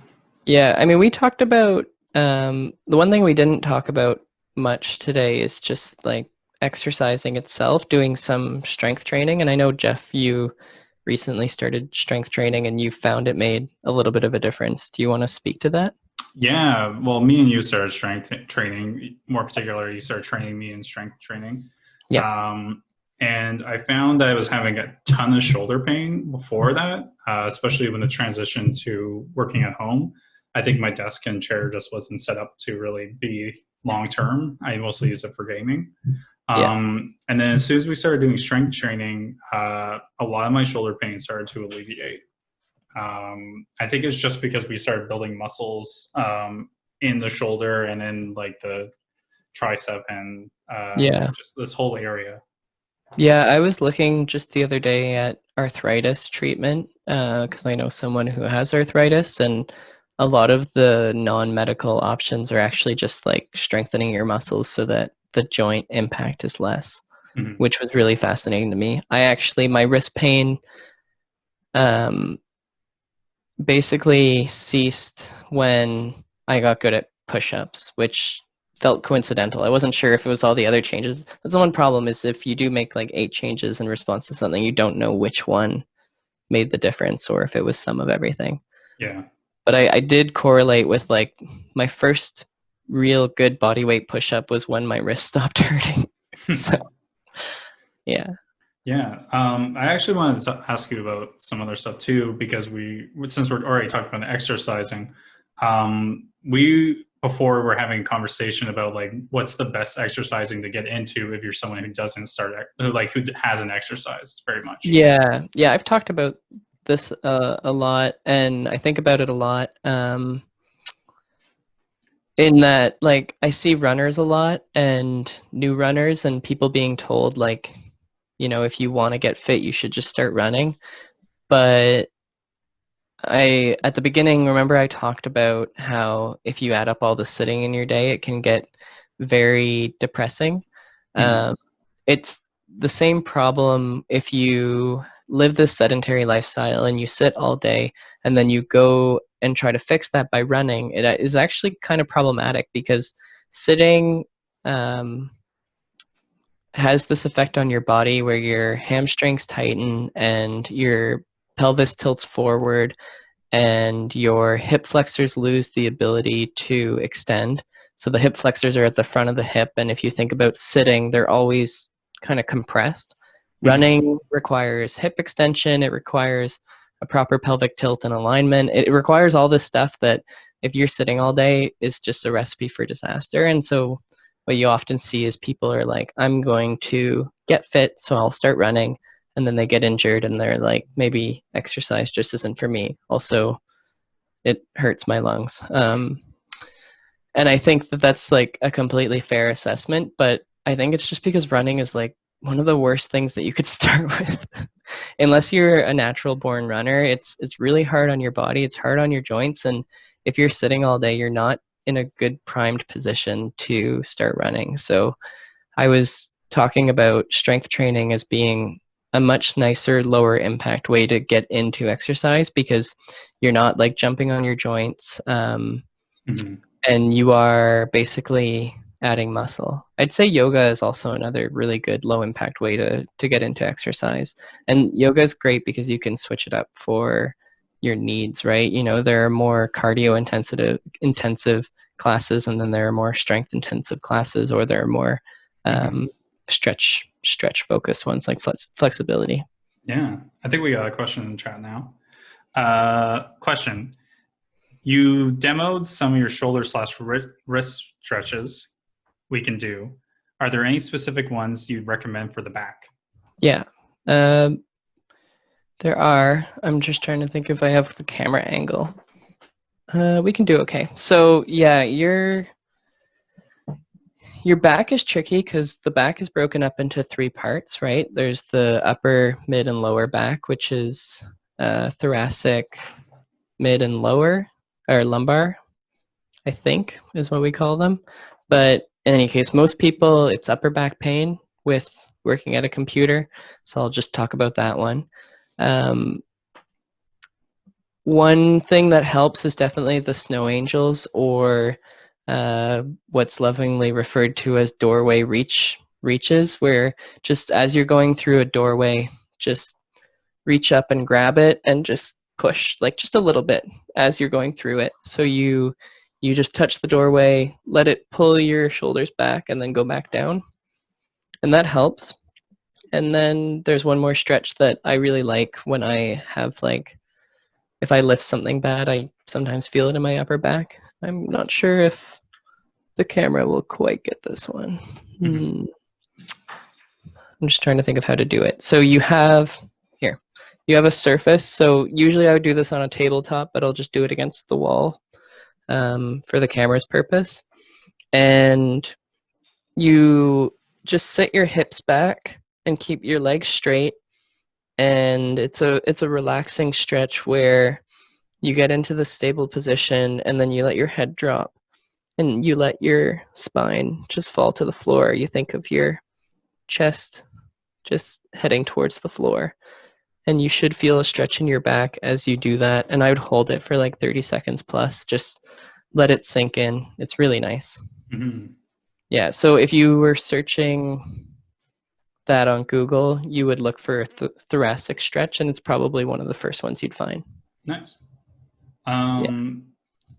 Yeah. I mean, we talked about, the one thing we didn't talk about much today is just like exercising itself, doing some strength training. And I know, Jeff, you recently started strength training and you found it made a little bit of a difference. Do you want to speak to that? Yeah, well, me and you started strength training. More particularly, you started training me in strength training. Yeah. And I found that I was having a ton of shoulder pain before that, especially when the transition to working at home. I think my desk and chair just wasn't set up to really be long term. I mostly use it for gaming. And then as soon as we started doing strength training, a lot of my shoulder pain started to alleviate. I think it's just because we started building muscles in the shoulder and in like the tricep and just this whole area. Yeah, I was looking just the other day at arthritis treatment because I know someone who has arthritis, and a lot of the non-medical options are actually just like strengthening your muscles so that the joint impact is less, which was really fascinating to me. My wrist pain basically ceased when I got good at push-ups, which felt coincidental. I wasn't sure if it was all the other changes. That's the one problem, is if you do make like 8 changes in response to something, you don't know which one made the difference or if it was some of everything. Yeah. But I did correlate with like my first real good body weight push-up was when my wrist stopped hurting. So yeah. Yeah. I actually wanted to ask you about some other stuff too, because since we're already talking about exercising, we before we're having a conversation about like what's the best exercising to get into if you're someone who doesn't start like who hasn't exercised very much. Yeah, yeah, I've talked about this a lot, and I think about it a lot. In that, like, I see runners a lot and new runners, and people being told, like, you know, if you want to get fit, you should just start running. But at the beginning, remember I talked about how if you add up all the sitting in your day, it can get very depressing. Mm-hmm. Um, it's the same problem if you live this sedentary lifestyle and you sit all day and then you go and try to fix that by running. It is actually kind of problematic because sitting has this effect on your body where your hamstrings tighten and your pelvis tilts forward and your hip flexors lose the ability to extend. So the hip flexors are at the front of the hip, and if you think about sitting, they're always kind of compressed. Mm-hmm. Running requires hip extension, it requires a proper pelvic tilt and alignment. It requires all this stuff that if you're sitting all day is just a recipe for disaster. And so what you often see is people are like, I'm going to get fit, so I'll start running, and then they get injured and they're like, maybe exercise just isn't for me. Also, it hurts my lungs. And I think that that's like a completely fair assessment, but I think it's just because running is like one of the worst things that you could start with. Unless you're a natural born runner, it's really hard on your body, it's hard on your joints, and if you're sitting all day, you're not in a good primed position to start running. So I was talking about strength training as being a much nicer, lower impact way to get into exercise because you're not like jumping on your joints, Mm-hmm. and you are basically adding muscle. I'd say yoga is also another really good low impact way to get into exercise. And yoga is great because you can switch it up for your needs, right? You know, there are more cardio intensive classes, and then there are more strength intensive classes, or there are more Mm-hmm. stretch focused ones like flexibility. Yeah, I think we got a question in the chat now. Question: You demoed some of your shoulder slash wrist stretches we can do. Are there any specific ones you'd recommend for the back? Yeah. There are. I'm just trying to think if I have the camera angle. We can do okay. So yeah, your back is tricky because the back is broken up into three parts, right? There's the upper, mid, and lower back, which is thoracic, mid, and lower, or lumbar, I think is what we call them. But in any case, most people, it's upper back pain with working at a computer. So I'll just talk about that one. Um, One thing that helps is definitely the snow angels, or what's lovingly referred to as doorway reaches, where just as you're going through a doorway, just reach up and grab it and just push like just a little bit as you're going through it. So you just touch the doorway, let it pull your shoulders back, and then go back down, and that helps. And then there's one more stretch that I really like when I have like if I lift something bad, I sometimes feel it in my upper back. I'm not sure if the camera will quite get this one. Mm-hmm. I'm just trying to think of how to do it. So you have a surface. So usually I would do this on a tabletop, but I'll just do it against the wall for the camera's purpose. And you just sit your hips back and keep your legs straight. And it's a relaxing stretch where you get into the stable position and then you let your head drop and you let your spine just fall to the floor. You think of your chest just heading towards the floor. And you should feel a stretch in your back as you do that. And I would hold it for like 30 seconds plus. Just let it sink in. It's really nice. Mm-hmm. Yeah, so if you were searching that on Google, you would look for thoracic stretch, and it's probably one of the first ones you'd find. Nice. Yeah.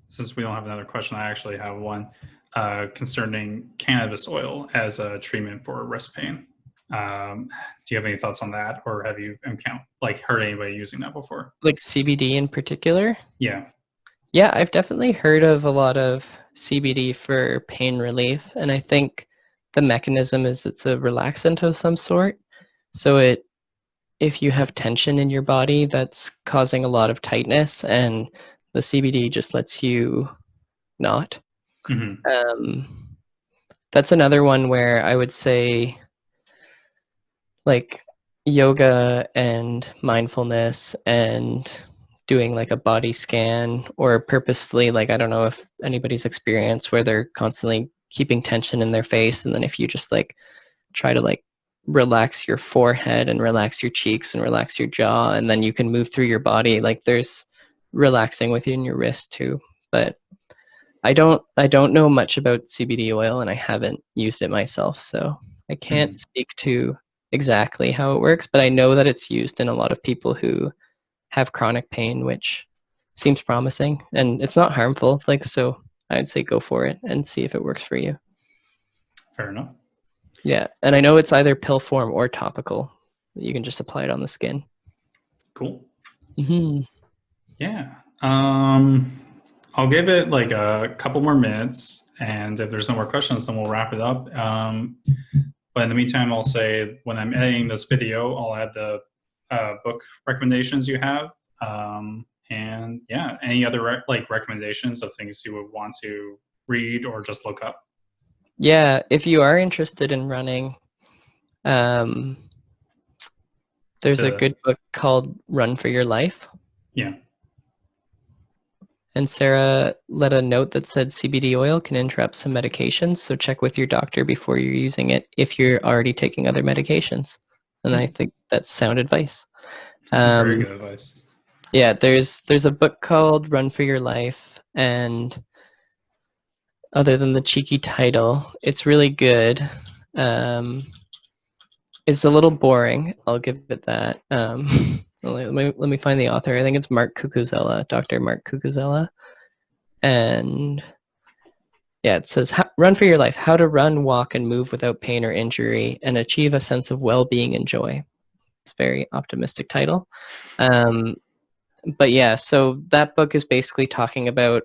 Since we don't have another question, I actually have one concerning cannabis oil as a treatment for wrist pain. Do you have any thoughts on that, or have you heard anybody using that before? Like CBD in particular? Yeah. Yeah, I've definitely heard of a lot of CBD for pain relief, and I think the mechanism is it's a relaxant of some sort. So if you have tension in your body that's causing a lot of tightness, and the CBD just lets you not. Hmm. Um, that's another one where I would say like yoga and mindfulness and doing like a body scan or purposefully, like I don't know if anybody's experienced where they're constantly keeping tension in their face, and then if you just like try to like relax your forehead and relax your cheeks and relax your jaw, and then you can move through your body, like there's relaxing within your wrist too. But I don't know much about CBD oil, and I haven't used it myself, so I can't Hmm. speak to exactly how it works, but I know that it's used in a lot of people who have chronic pain, which seems promising, and it's not harmful. Like, so I'd say go for it and see if it works for you. Fair enough. Yeah, and I know it's either pill form or topical. You can just apply it on the skin. Cool. Hmm. Yeah. I'll give it like a couple more minutes, and if there's no more questions, then we'll wrap it up. But in the meantime, I'll say when I'm editing this video, I'll add the book recommendations you have. And yeah, any other like recommendations of things you would want to read or just look up? Yeah, if you are interested in running, um, there's a The good book called Run for Your Life. Yeah. And Sarah let a note that said CBD oil can interrupt some medications, so check with your doctor before you're using it if you're already taking other medications. And I think that's sound advice. That's very Um, good advice. yeah, there's a book called Run for Your Life, and other than the cheeky title, it's really good. Um, it's a little boring, I'll give it that. Let me find the author. I think it's Mark Cuccuzella, Dr. Mark Cuccuzella. And yeah, it says Run for Your Life, How to Run, Walk, and Move Without Pain or Injury and Achieve a Sense of Well-Being and Joy. It's a very optimistic title. Um, but yeah, so that book is basically talking about,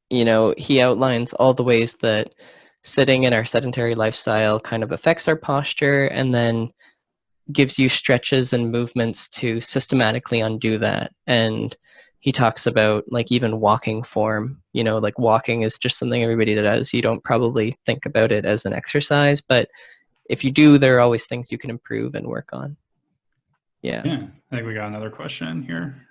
he outlines all the ways that sitting in our sedentary lifestyle kind of affects our posture, and then gives you stretches and movements to systematically undo that. And he talks about like even walking form, like walking is just something everybody does. You don't probably think about it as an exercise, but if you do, there are always things you can improve and work on. Yeah. Yeah, I think we got another question here.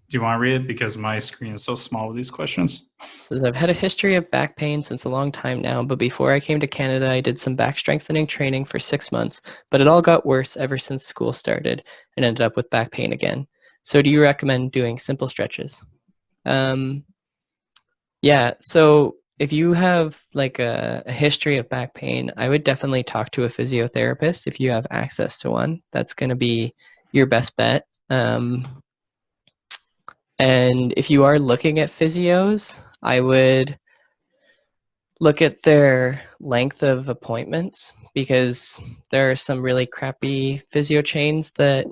Do you want to read it? Because my screen is so small with these questions. Says, I've had a history of back pain since a long time now, but before I came to Canada, I did some back strengthening training for 6 months, but it all got worse ever since school started and ended up with back pain again. So do you recommend doing simple stretches? Um, yeah, so if you have like a history of back pain, I would definitely talk to a physiotherapist if you have access to one. That's going to be your best bet. And if you are looking at physios, I would look at their length of appointments, because there are some really crappy physio chains that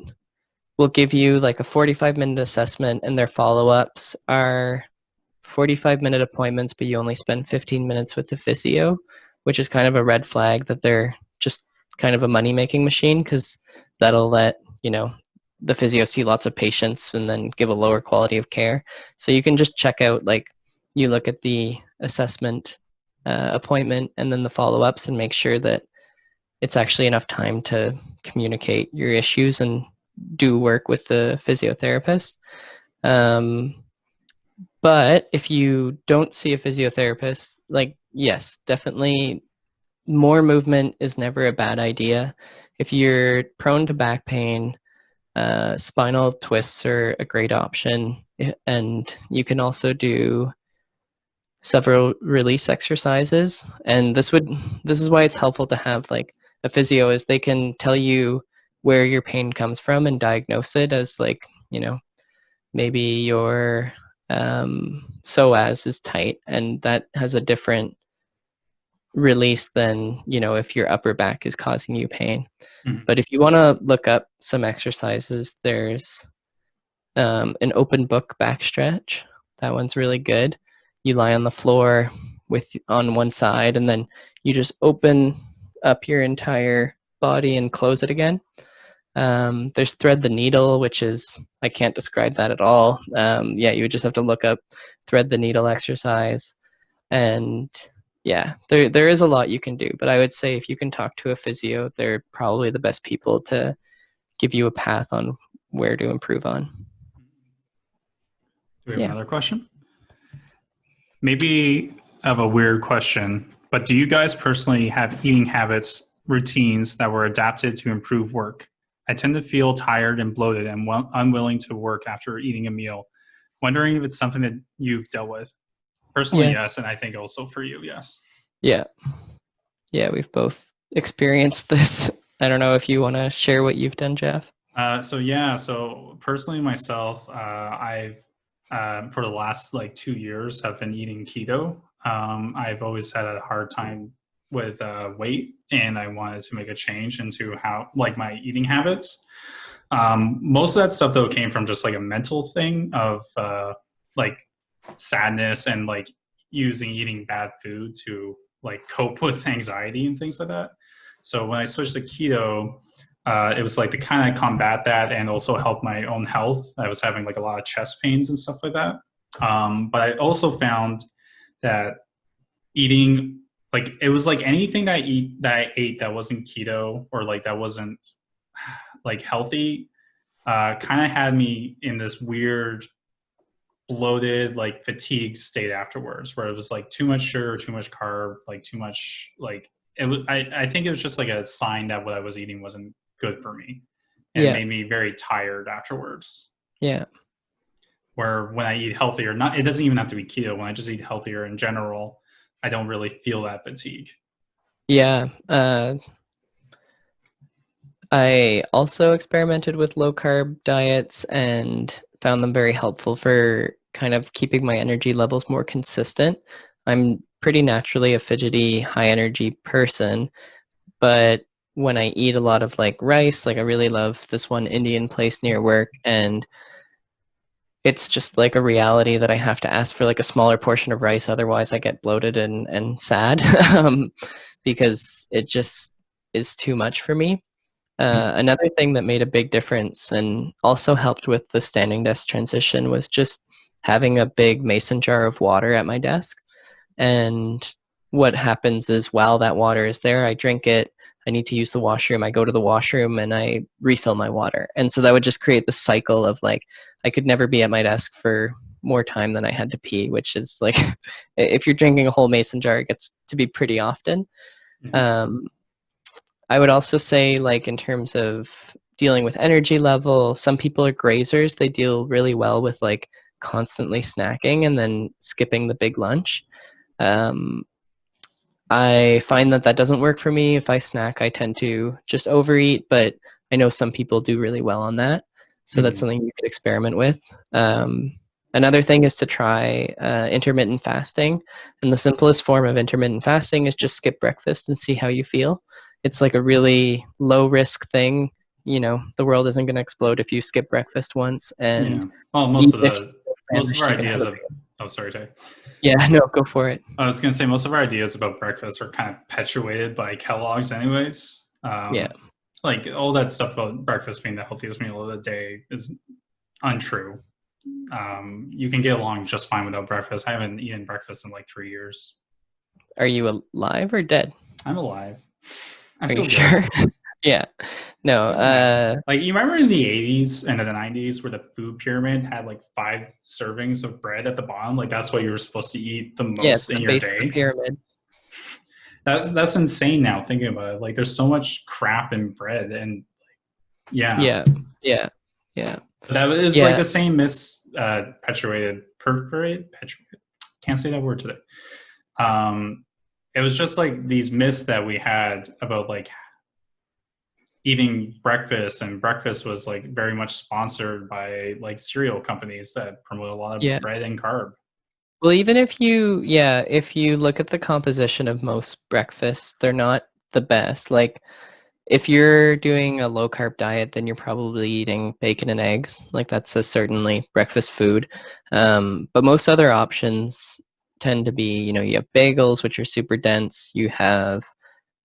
will give you like a 45-minute assessment, and their follow-ups are 45-minute appointments, but you only spend 15 minutes with the physio, which is kind of a red flag that they're just kind of a money-making machine, because that'll let, the physio see lots of patients and then give a lower quality of care. So you can just check out, like, you look at the assessment appointment and then the follow-ups and make sure that it's actually enough time to communicate your issues and do work with the physiotherapist. Um, but if you don't see a physiotherapist, like, yes, definitely more movement is never a bad idea. If you're prone to back pain, spinal twists are a great option. And you can also do several release exercises. And this is why it's helpful to have like a physio, is they can tell you where your pain comes from and diagnose it as like, maybe your psoas is tight, and that has a different release than, if your upper back is causing you pain. Mhm. But if you want to look up some exercises, there's an open book back stretch That one's really good. You lie on the floor on one side, and then you just open up your entire body and close it again. There's thread the needle, which is, I can't describe that at all. Yeah, you would just have to look up thread the needle exercise. And yeah, there is a lot you can do, but I would say if you can talk to a physio, they're probably the best people to give you a path on where to improve on. Do we have another question? Maybe I have a weird question, but do you guys personally have eating habits, routines that were adapted to improve work? I tend to feel tired and bloated and unwilling to work after eating a meal. Wondering if it's something that you've dealt with. Personally, yes, and I think also for you, yes. Yeah. Yeah, we've both experienced this. I don't know if you want to share what you've done, Jeff. So personally myself, I've for the last like 2 years have been eating keto. I've always had a hard time with weight, and I wanted to make a change into how like my eating habits. Most of that stuff though came from just like a mental thing of like sadness and like using eating bad food to like cope with anxiety and things like that. So when I switched to keto, it was like to kind of combat that and also help my own health. I was having like a lot of chest pains and stuff like that. But I also found that eating, like it was like anything that I ate that wasn't keto or like that wasn't like healthy, kind of had me in this weird bloated like fatigue state afterwards, where it was like too much sugar, too much carb, like too much like it was. I think it was just like a sign that what I was eating wasn't good for me, and it made me very tired afterwards. Yeah. Where when I eat healthier, not it doesn't even have to be keto. When I just eat healthier in general, I don't really feel that fatigue. Yeah. I also experimented with low carb diets and found them very helpful for kind of keeping my energy levels more consistent. I'm pretty naturally a fidgety, high energy person, but when I eat a lot of like rice, like I really love this one Indian place near work, and it's just like a reality that I have to ask for like a smaller portion of rice, otherwise I get bloated and sad because it just is too much for me. Another thing that made a big difference and also helped with the standing desk transition was just having a big mason jar of water at my desk. And what happens is while that water is there, I drink it. I need to use the washroom. I go to the washroom and I refill my water. And so that would just create the cycle of like, I could never be at my desk for more time than I had to pee, which is like, if you're drinking a whole mason jar, it gets to be pretty often. I would also say, like, in terms of dealing with energy level, some people are grazers. They deal really well with like constantly snacking and then skipping the big lunch. I find that doesn't work for me. If I snack, I tend to just overeat, but I know some people do really well on that. So that's something you could experiment with. Another thing is to try intermittent fasting. And the simplest form of intermittent fasting is just skip breakfast and see how you feel. It's like a really low risk thing. You know, the world isn't going to explode if you skip breakfast once. And well, most of our ideas of, oh, sorry, Tay. Yeah, no, go for it. I was going to say most of our ideas about breakfast are kind of perpetuated by Kellogg's anyways. Like all that stuff about breakfast being the healthiest meal of the day is untrue. You can get along just fine without breakfast. I haven't eaten breakfast in like 3 years. Are you alive or dead? I'm alive. Are you sure? Yeah. No. Like you remember in the 80s and the 90s where the food pyramid had like 5 servings of bread at the bottom? Like that's what you were supposed to eat the most in your day. Pyramid. That's insane now thinking about it. Like there's so much crap in bread and Yeah. So that is like the same myths perpetuated. Can't say that word today. It was just like these myths that we had about like eating breakfast, and breakfast was like very much sponsored by like cereal companies that promote a lot of bread and carb. Well, even if you look at the composition of most breakfasts, they're not the best. Like if you're doing a low carb diet, then you're probably eating bacon and eggs. Like that's a certainly breakfast food. But most other options tend to be, you have bagels, which are super dense.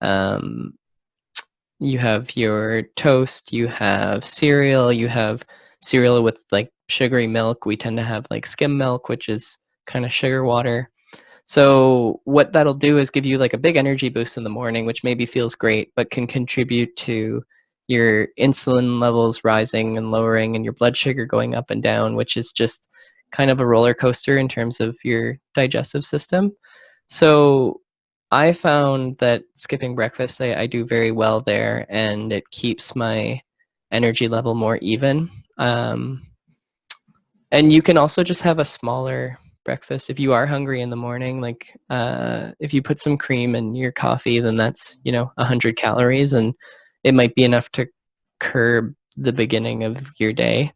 Um, you have your toast, you have cereal with like sugary milk. We tend to have like skim milk, which is kind of sugar water. So what that'll do is give you like a big energy boost in the morning, which maybe feels great, but can contribute to your insulin levels rising and lowering and your blood sugar going up and down, which is just kind of a roller coaster in terms of your digestive system. So I found that skipping breakfast, I do very well there, and it keeps my energy level more even. And you can also just have a smaller breakfast if you are hungry in the morning. Like if you put some cream in your coffee, then that's 100 calories, and it might be enough to curb the beginning of your day.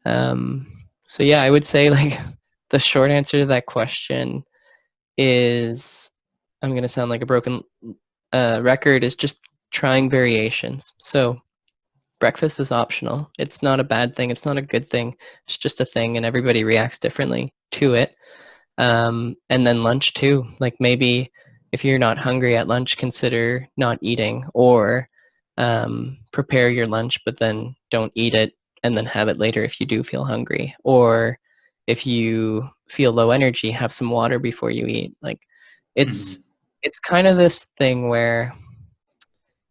So yeah, I would say like the short answer to that question is, I'm going to sound like a broken record, is just trying variations. So breakfast is optional. It's not a bad thing. It's not a good thing. It's just a thing, and everybody reacts differently to it. And then lunch too. Like maybe if you're not hungry at lunch, consider not eating, or prepare your lunch, but then don't eat it and then have it later if you do feel hungry. Or if you feel low energy, have some water before you eat. Like it's it's kind of this thing where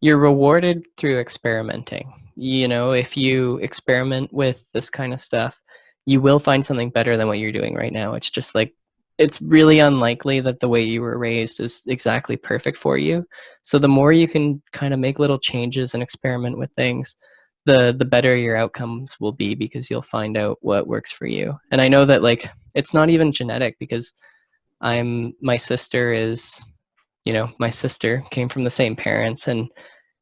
you're rewarded through experimenting. If you experiment with this kind of stuff, you will find something better than what you're doing right now. It's just like, it's really unlikely that the way you were raised is exactly perfect for you. So the more you can kind of make little changes and experiment with things, the better your outcomes will be, because you'll find out what works for you. And I know that like it's not even genetic, because my sister is, my sister came from the same parents, and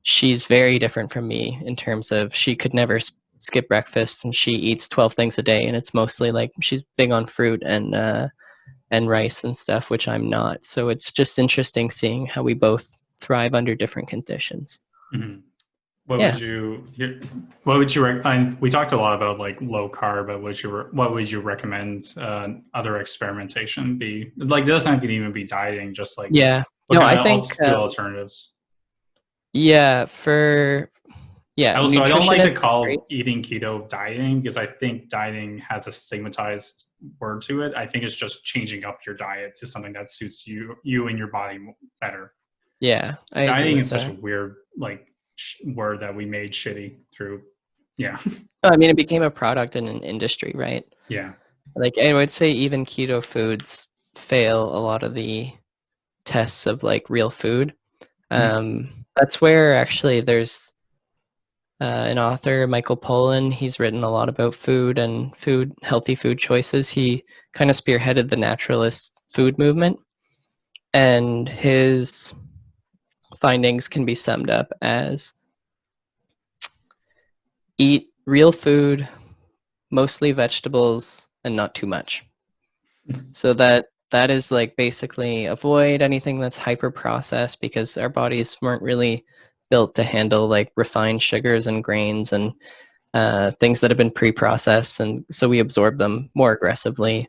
she's very different from me in terms of she could never skip breakfast, and she eats 12 things a day, and it's mostly like she's big on fruit and rice and stuff, which I'm not. So it's just interesting seeing how we both thrive under different conditions. Mm-hmm. What Yeah. what would you recommend? We talked a lot about like low carb, but what would you recommend other experimentation be? Like, it doesn't have to even be dieting, just like Yeah. what No, kind I of think good alternatives? yeah, Also, I don't like nutritionist to is great. call eating keto dieting, because I think dieting has a stigmatized word to it. I think it's just changing up your diet to something that suits you and your body better. Yeah, I agree Dieting with is such a that. weird like word that we made shitty through. Yeah. I mean, it became a product in an industry, right? Yeah. Like I would say even keto foods fail a lot of the tests of like real food. That's where actually there's an author, Michael Pollan. He's written a lot about food and healthy food choices. He kind of spearheaded the naturalist food movement, and his findings can be summed up as: eat real food, mostly vegetables, and not too much. So that is like basically avoid anything that's hyper processed, because our bodies weren't really built to handle like refined sugars and grains and things that have been pre-processed, and so we absorb them more aggressively.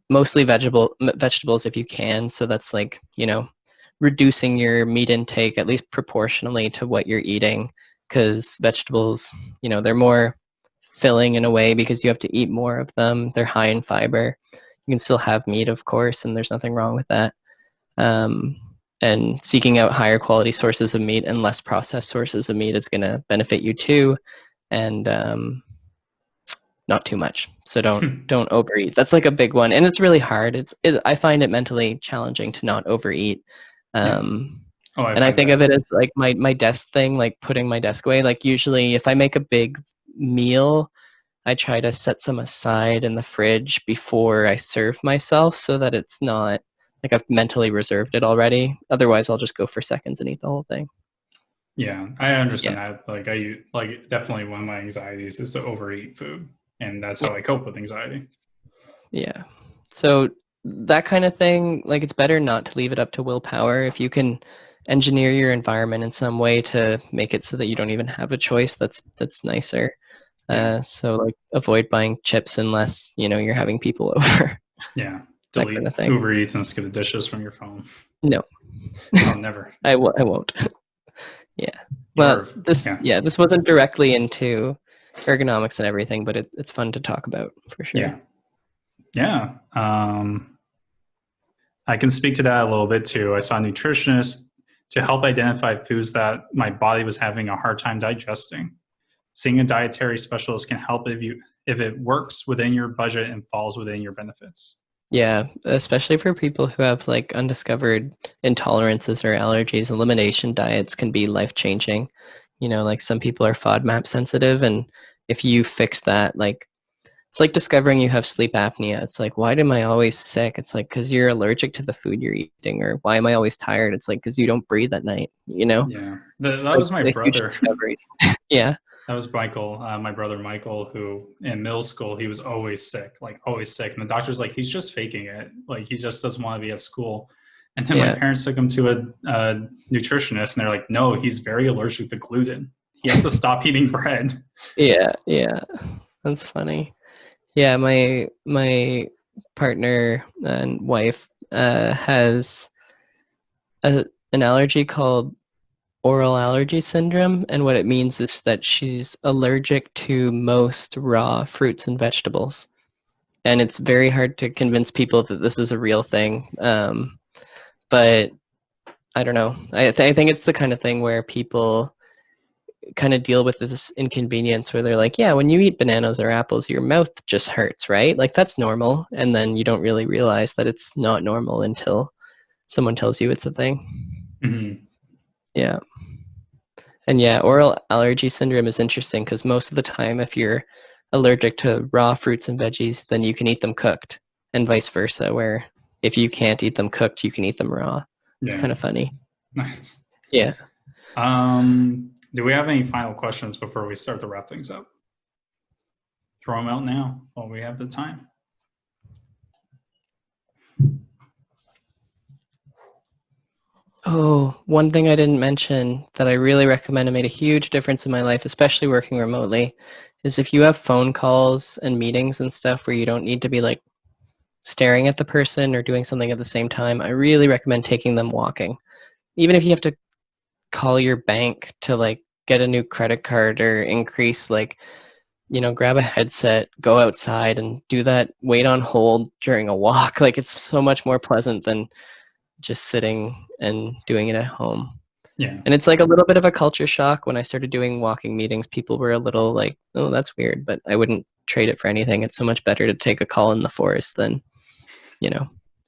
Mostly vegetables if you can. So that's like reducing your meat intake at least proportionally to what you're eating, because vegetables, they're more filling in a way because you have to eat more of them. They're high in fiber. You can still have meat, of course, and there's nothing wrong with that. Um, and seeking out higher quality sources of meat and less processed sources of meat is going to benefit you too. And not too much. So don't overeat. That's like a big one, and it's really hard. I find it mentally challenging to not overeat. Yeah. Oh, I And I find think that. of it as like my desk thing, like putting my desk away. Like usually, if I make a big meal, I try to set some aside in the fridge before I serve myself, so that it's not like I've mentally reserved it already. Otherwise, I'll just go for seconds and eat the whole thing. Yeah, I understand Yeah. that. Like, I like definitely one of my anxieties is to overeat food, and that's Yeah. how I cope with anxiety. Yeah. So that kind of thing, like it's better not to leave it up to willpower. If you can engineer your environment in some way to make it so that you don't even have a choice, that's nicer. Yeah. So like avoid buying chips unless, you're having people over. Yeah. That Delete kind of thing. Uber Eats and skip the dishes from your phone. No, Oh, never. I won't. Yeah. Well, You're, yeah. this wasn't directly into ergonomics and everything, but it's fun to talk about for sure. Yeah. Yeah. I can speak to that a little bit too. I saw a nutritionist to help identify foods that my body was having a hard time digesting. Seeing a dietary specialist can help if it works within your budget and falls within your benefits. Yeah, especially for people who have like undiscovered intolerances or allergies, elimination diets can be life-changing. Like some people are FODMAP sensitive, and if you fix that, like it's like discovering you have sleep apnea. It's like, why am I always sick? It's like because you're allergic to the food you're eating, or why am I always tired? It's like because you don't breathe at night, Yeah. It's That like was my a huge brother. discovery. Yeah. That was Michael, my brother Michael, who in middle school, he was always sick, like always sick. And the doctor's like, he's just faking it. Like he just doesn't want to be at school. And then my Yeah. parents took him to a nutritionist and they're like, no, he's very allergic to gluten. He has to stop eating bread. Yeah. Yeah. That's funny. Yeah, my partner and wife has an allergy called oral allergy syndrome, and what it means is that she's allergic to most raw fruits and vegetables. And it's very hard to convince people that this is a real thing. But I don't know. I think it's the kind of thing where people kind of deal with this inconvenience where they're like, yeah, when you eat bananas or apples, your mouth just hurts, right? Like that's normal. And then you don't really realize that it's not normal until someone tells you it's a thing. Mm-hmm. Yeah. And yeah, oral allergy syndrome is interesting because most of the time, if you're allergic to raw fruits and veggies, then you can eat them cooked, and vice versa, where if you can't eat them cooked, you can eat them raw. It's Yeah. kind of funny. Nice. Yeah. Do we have any final questions before we start to wrap things up? Throw them out now while we have the time. Oh, one thing I didn't mention that I really recommend and made a huge difference in my life, especially working remotely, is if you have phone calls and meetings and stuff where you don't need to be like staring at the person or doing something at the same time, I really recommend taking them walking. Even if you have to call your bank to like get a new credit card or increase like, grab a headset, go outside and do that, wait on hold during a walk. Like it's so much more pleasant than just sitting and doing it at home. Yeah. And it's like a little bit of a culture shock. When I started doing walking meetings, people were a little like, oh, that's weird, but I wouldn't trade it for anything. It's so much better to take a call in the forest than,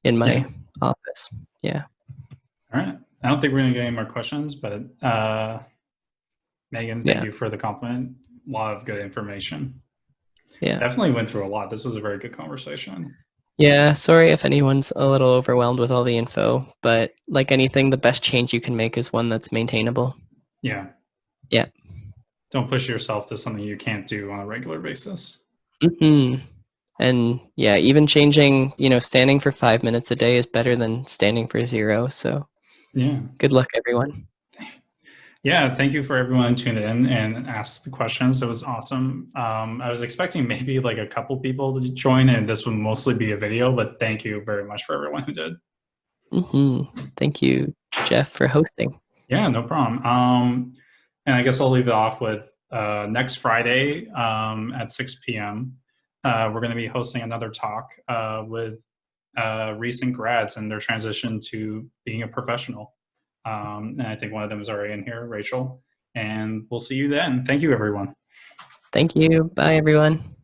in my office. Yeah. All right. I don't think we're going to get any more questions, but Megan, thank you for the compliment. A lot of good information. Yeah. Definitely went through a lot. This was a very good conversation. Yeah, sorry if anyone's a little overwhelmed with all the info, but like anything, the best change you can make is one that's maintainable. Yeah. Yeah. Don't push yourself to something you can't do on a regular basis. Mm-hmm. And yeah, even changing, standing for 5 minutes a day is better than standing for 0. So yeah, good luck, everyone. Yeah, thank you for everyone who tuned in and asked the questions. It was awesome. I was expecting maybe like a couple people to join, and this would mostly be a video, but thank you very much for everyone who did. Mm-hmm. Thank you, Jeff, for hosting. Yeah, no problem. And I guess I'll leave it off with next Friday at 6 p.m. We're going to be hosting another talk with recent grads and their transition to being a professional. And I think one of them is already in here, Rachel. And we'll see you then. Thank you, everyone. Thank you. Bye, everyone.